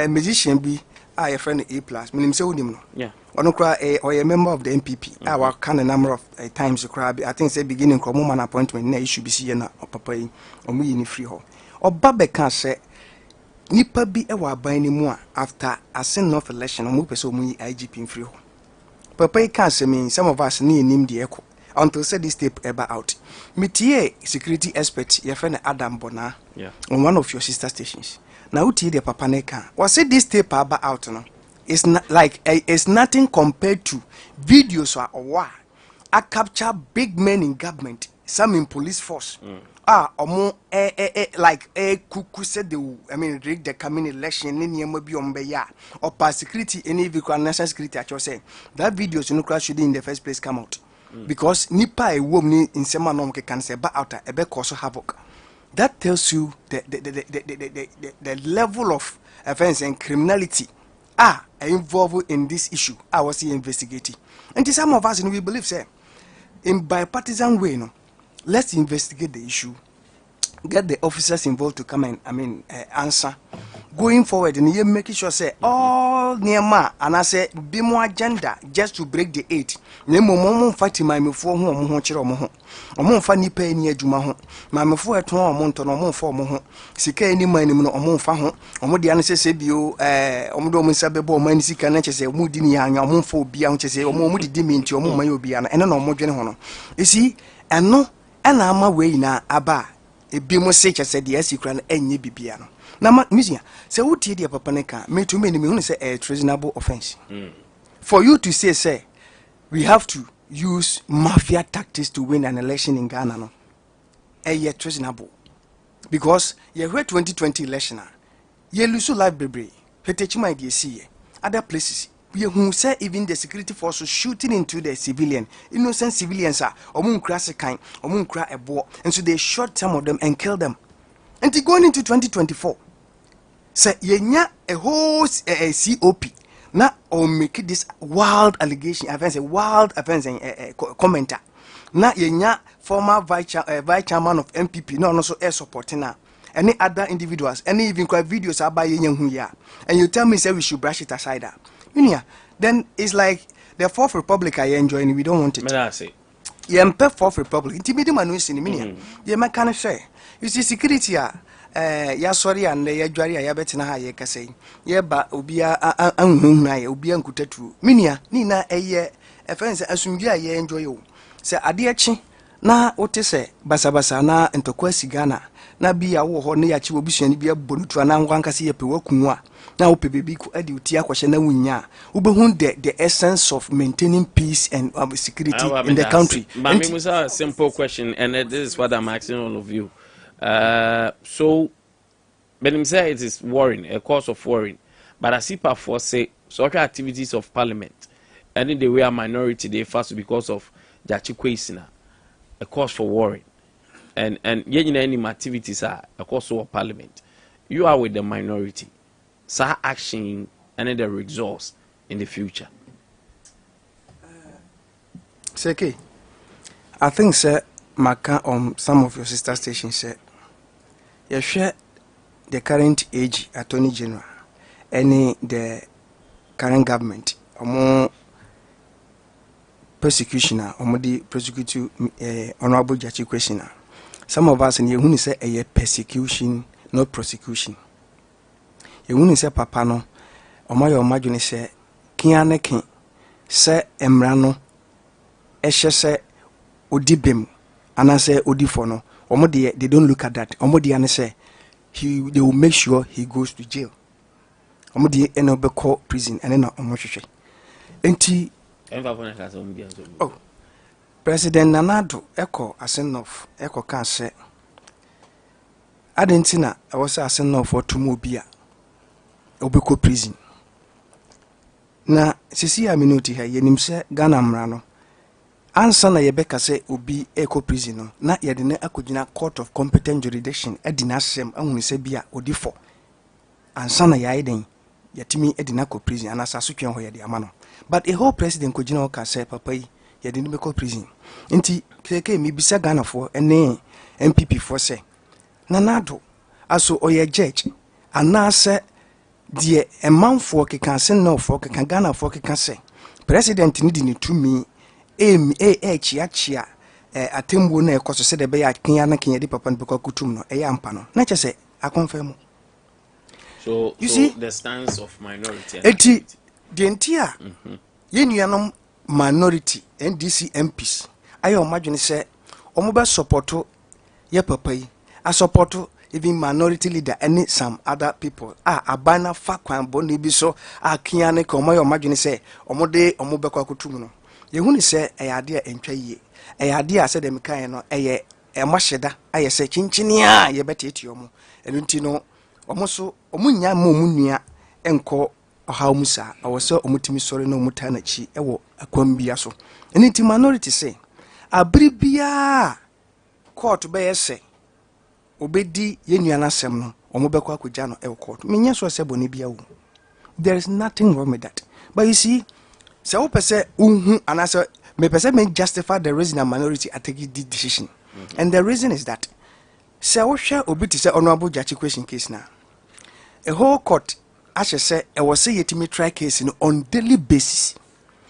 musician be a friend A+, meaning so no. Yeah. Onokra or a member of the MPP. I work a number of times. I think say beginning from an appointment. Na issue be see na papa yi. Omu yi ni free ho. Oba beka say nipa bi e wa ban ni mu after a send off election. Omu pese omu yi IGP in free ho. Papa yi can say me some of us ni nim de eko until say this tape ever out. Metie security expert your friend Adam Bona on one of your sister stations. Now utie the papa ne kan. Was say this tape ever out no? It's not like it's nothing compared to videos or war. I capture big men in government, some in police force. Omo like kuku said rig the coming election in Yamobi Ombeya or pass security any vehicle national security actually say that videos no crash should in the first place come out. Because nipa a woman in Semanom can say ba out a be cause havoc. That tells you the level of offense and criminality involved in this issue. I was investigating. And to some of us, we believe, say, in bipartisan way, let's investigate the issue, get the officers involved to come and, answer. Going forward, and you making sure, say, all near and I say, be more agenda just to break the 8. Nemo fighting my before home, or funny pay near Juma, my before at home, Monton or more for Moho, Sika any money or more faho, or more the answer say, you, Omodo Sabebo, Manisi Canache, say, Moodini, and your moon for Bianche, say, or more moody dimint, your moon Mayobiana, and no more general. You see, and no, and I'm away now, Abba, a bimo such as said, yes, you can any bibiano. Now, Musia, say, what did your papa neka, me too many me say a treasonable offense. For you to say, we have to use mafia tactics to win an election in Ghana, no? Yet treasonable. Because you heard 2020 election, you lose life baby, Petechima DSC, other places. We who say even the security forces shooting into the civilian, innocent civilians are, or moon crash a kind, or moon cry a ball, and so they shot some of them and killed them. And going into 2024, say yenya a whole COP now or make this wild allegation offense, a wild offense commenter. Now yenya former vice chairman of MPP, no also air supporting now. Any other individuals, any even quite videos are by young here, and you tell me say we should brush it aside. Then it's like the Fourth Republic I enjoy and we don't want it. I say, yeah, Fourth Republic. Intimidating man who's in the yeah, man can say. You see, security ya sorry and ya jwari ya betina ha ye kase ye ba obia anhunu na ye obia nkutatu minia ni na eye efense asumdua ye enjoy o se ade chi na wote se basabasa na ntokwa sigana na bia wo ho na ya chi obusuani bia bonutu na ngwanka se ye pe wakunwu a na wo pe bebi ku ade uti akwhye na wunya ubehun the essence of maintaining peace and security in the country. Mami Musa, simple question, and this is what I'm asking all of you. So, but him say it is worrying, a cause of worrying. But as IPA for say, social activities of parliament, and in the way a minority they fast because of Jachikweisina, a cause for worrying. And any activities are a cause for parliament. You are with the minority. So action and the results in the future. Seke, I think sir, Maka on some of your sister stations said. You share the current age attorney general, any the current government, or more persecutioner, or more the prosecutor, honorable judge questioner. Some of us in here say a persecution, not prosecution. You say papa no, or my imagine say, Kiane king, say Emrano, Eshe say Odibim, and I say Odifono. They don't look at that. Omodi say they will make sure he goes to jail. Omodi enobe call prison and then omohwehwe. Enti oh, President Nanado Eko Asenof Eko can say Adentina I was Asenof for Tumobia obeko prison. Na sisi aminoti ha yenim se Ghana mrano. Answer na yebeka say obi eco prison na yede ne akogina court of competent jurisdiction edina sem ahunu se bia odifo answer na yaiden yatimi edina ko prison anasa sotwen ho yede ama no but a whole president kogina o ka say papa yi yede ne be ko prison nti keke mi bisa Ghana for ene MPP for say nanado aso oye judge anase die emanfo keka se no for keka Ghana for keka say president ni di ni tumi chia atembo na ekoso se de be ya kinya na kinya di papa no beko kutum no ampa no na chese akonfirm. So you see the stance of minority eti the entire yenuanom minority NDC MPs ayo madwene se omo be support ye papa yi a support even minority leader and some other people abana fa kwan boni bi so akia ne ko mayo madwene se omo de omo be kwa kutum no ye hu ni se eyade a entwa yie eyade a se dem kan no eye emaheda aye se chinchini a ye beteti omo enu nti no omo so omo nya ma omo nua enko ohaw musa awose omo timi sori na omo ta na chi ewo akwam bia so enu nti minority se abribia court be yese obedi yenuana sem no omo be kwa akogya no e court menya so se boni bia wo. There is nothing wrong with that, but you see se wo pese unhu anase me pese me justify the reason a minority atake the decision. And the reason is that se wo hwe obi ti se honorable judge question case na a whole court ashe se e wo se yetimi try case no on daily basis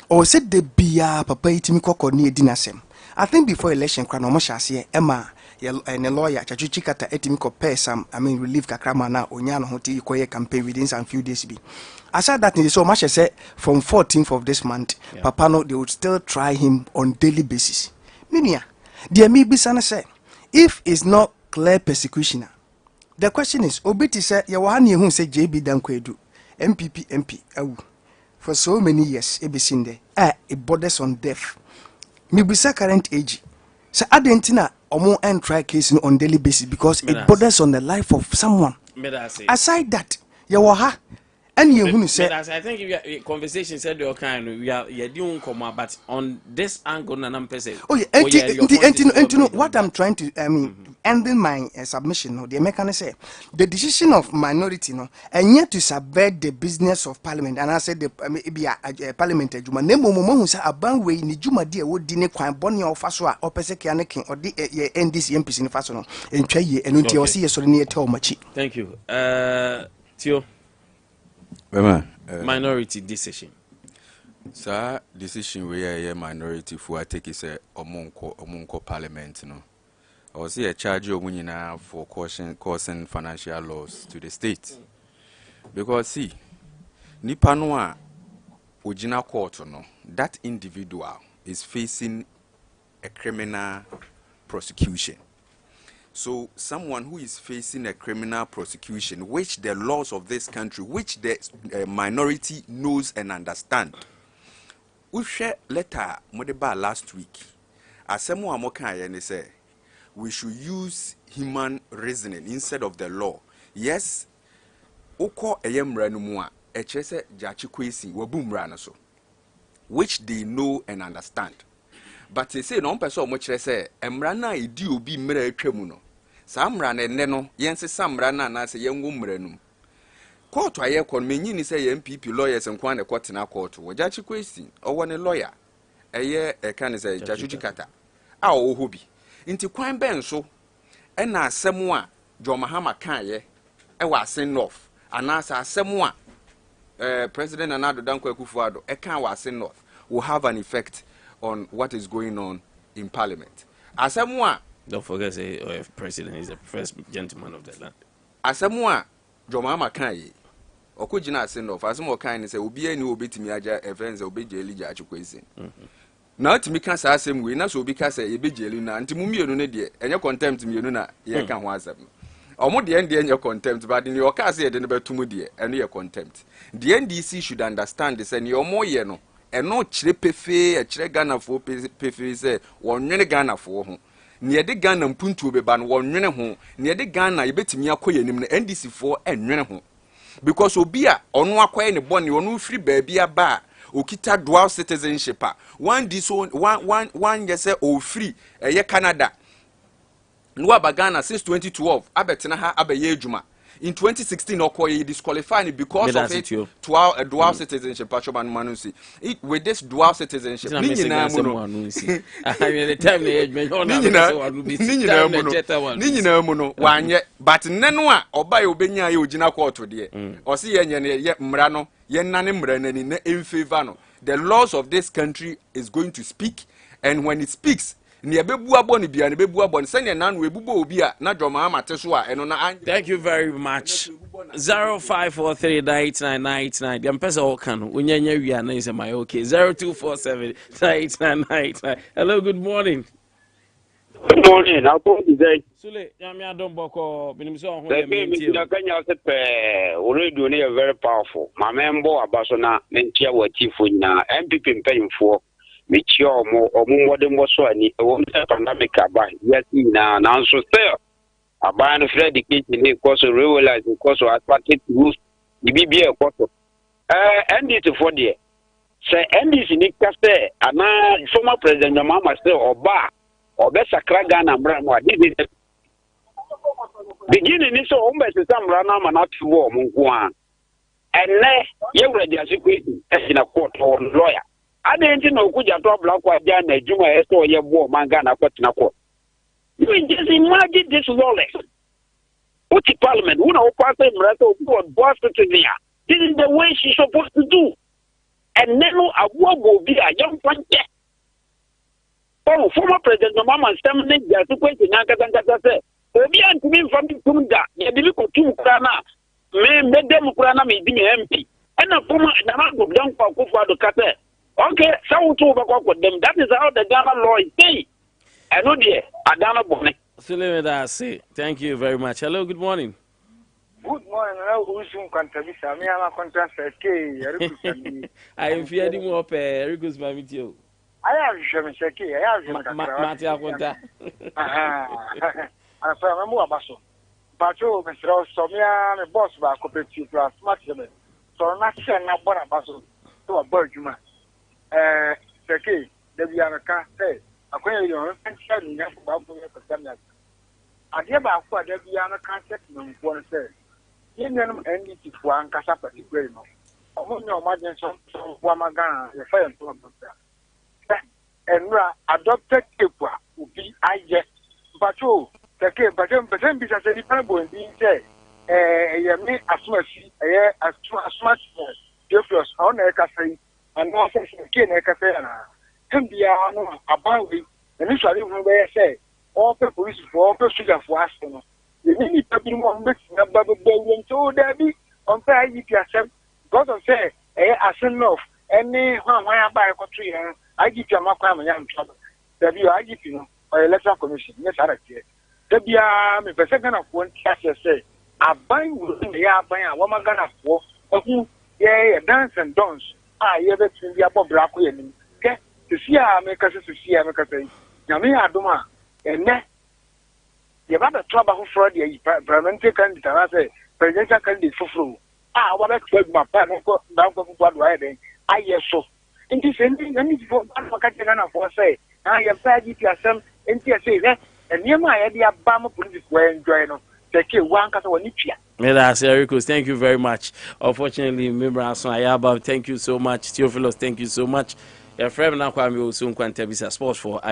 or said the bia papa yetimi kokko na edi nasem. I think before election kra no mo hyase ema and a lawyer chachuchi kata etimi ko pay some relief kakrama na onya no hoti ikoye campaign within some few days be. Aside that so much say from 14th of this month papa no they would still try him on daily basis. Minia there may be sana say if it's not clear persecution, the question is obiti say ya wahani hu say JB Dankwedu MPP MP awu for so many years ebisin there it borders on death. Mibisa current age so adentina omo and try case on daily basis because it borders on the life of someone. Aside that ya ha and you who say I think if your conversation said your kind we are doing come but on this angle na person. Oh yeah, what I'm trying to ending my submission no the mechanic say the decision of minority no and yet to subvert the business of parliament and I said the parliament adwuma na momo hu say aban we ni dwuma de wo di ne kwan bone ofa so a opese ke ane ken odi NDC MPC ni fa so no entwa ye enu ntia o se ye sori ne ye tell machi. Thank you. Tio minority decision. Sir, decision where a minority for take is a omunko parliament no. Or see a charge of winina for causing financial loss to the state. Because see, nipa noa ojina court no, that individual is facing a criminal prosecution. So someone who is facing a criminal prosecution, which the laws of this country, which the minority knows and understand. We share letter modeba last week. Asemu amoka yene say we should use human reasoning instead of the law. Yes, oko eyemra no mu a echese jachi kwesi wabumra na so, which they know and understand. But they say no person mo kire say emra na edi obi mra atwamu no. Sa mra na ne no yense samra na say yenwo mra num. Court aye kon menyi ni say MPP lawyers nkwan na court na court. Wajachi kwesi owo ne lawyer. Eye kan say jachuchi kata. A oho bi. Nti kwan ben so na asem a Jomahama kan ye e wa sen north. Anasa asem a President Nana Dankwa Akufo-Addo e kan wa sen north will have an effect on what is going on in parliament. Asemwa, don't forget say president is the first gentleman of the land. Asemwa Jomahama kan ye okujina send off asemo kan ni say obi ani obetimi aja events obeje elija achukwesi. Na otimi kan sa asem we na so obi ka say ebeje elu na nti mumienu ne de enye contempt mienu na ye kan ho asem. Omo de enye contempt but ni oka say de ne betumu de eno ye contempt. The NDC should understand this and your more ye no eno chire pefe e chire Ghana fo pefe say wonwene Ghana fo ho ne ye de Ghana mpuntu obeba no wonwene ho ne ye de Ghana yebetimi akoyanim na NDC fo enwene ho because obi a ono akoye ne bone ono firi baabi aba okita dual citizenship one yes o free ye Canada no aba Ghana since 2012 abetena ha abaye adwuma. In 2016, Okoye disqualified because of it dual citizenship. With this dual citizenship, but Nenua Obay Obenya Ujina Court, or see Mrano, Yenani Mrenani in favor. the laws of this country is going to speak, and when it speaks, thank you very much. 0543-999. The Mpesa Okan. Unyanya Wiana is my okay. 0247-999. Hello, good morning. Good morning. How are you today? Sule, Yamia don't boko. Binimso, the Kenya already very powerful. My member Abasona, Mentia, what if we now MPP paying for. Michio or more than was so any pandemic about yes now so still a ban of education because of realize because of attracted to the BBA quarter. And it's for the say NDC Nick Caste and former President Mama still or bar or best a cragan and brand. This is beginning is so almost some run and not to war Munguan. And now you're ready as in a court or lawyer. I didn't know Kuja Black was done a Juma or your war mangana put in a court. You just imagine this lawless. What's the parliament? Who know part of Mrato boss to there? This is the way she's supposed to do. And then a war will be a young one. Oh, former President Mama Stamina, they are to question Nankata said. Obian to me from the Kunda, they didn't go to Krana. May make them Krana may be MP. And a former Namago young for Kufa to Kate. Okay, so to with them. That is how the Ghana law is saying. I know dear, Adana Bonnet. Thank you very much. Hello, good morning. Good morning. Who's Nkwantabisa? Me, I'm a contract Akye. I am fearing more Ericus Mamitio. I have Shemishaki. I have Matia Quanta. I'm from Muabaso. Patrol, Mr. Somia, the boss of our cooperative plus maximum. So, not send a Bonabaso to a Bergman. Seki, the Bianca said, acquainted your and said, you have about to Adea about what the Bianca concept no one said. You know, and it is one Casapa to Greno. Among your imagine some Wamagana, the fire and adopted Kipwa would be I just, but you, the cave, but then because any parable and being said, me as much as much difference on a cafe. And now says King Ecafana. Him be about it. Initially, when we say all people is for all sugar for us. The many people want mixing up Babu Bowen to Debbie on fair if you accept. God will say, I send off any one I buy a country. I give you a macam and young trouble. Debbie, I give you or electoral commission. Yes, I see. Debbie, I'm a second of one cash say. I buy within the air by a woman gonna for who, yea, dance and dance. I ever seen the above black women. Get to see our makers to see our makers. Yamia Duma, and then you have a trouble who fraud the parliamentary candidate. I say, presidential candidate for flu. What I expect my partner down for what riding. I yes, so. In this ending, and it's for Catagana for say, I have said it yourself, and say that, and near my idea, Bama police were enjoying. Take one cut of Nipia. Ericus, thank you very much. Unfortunately, remember Ayaba, thank you so much. Theophilus, thank you so much. Your friend now, I'm soon Nkwantabisa Sports for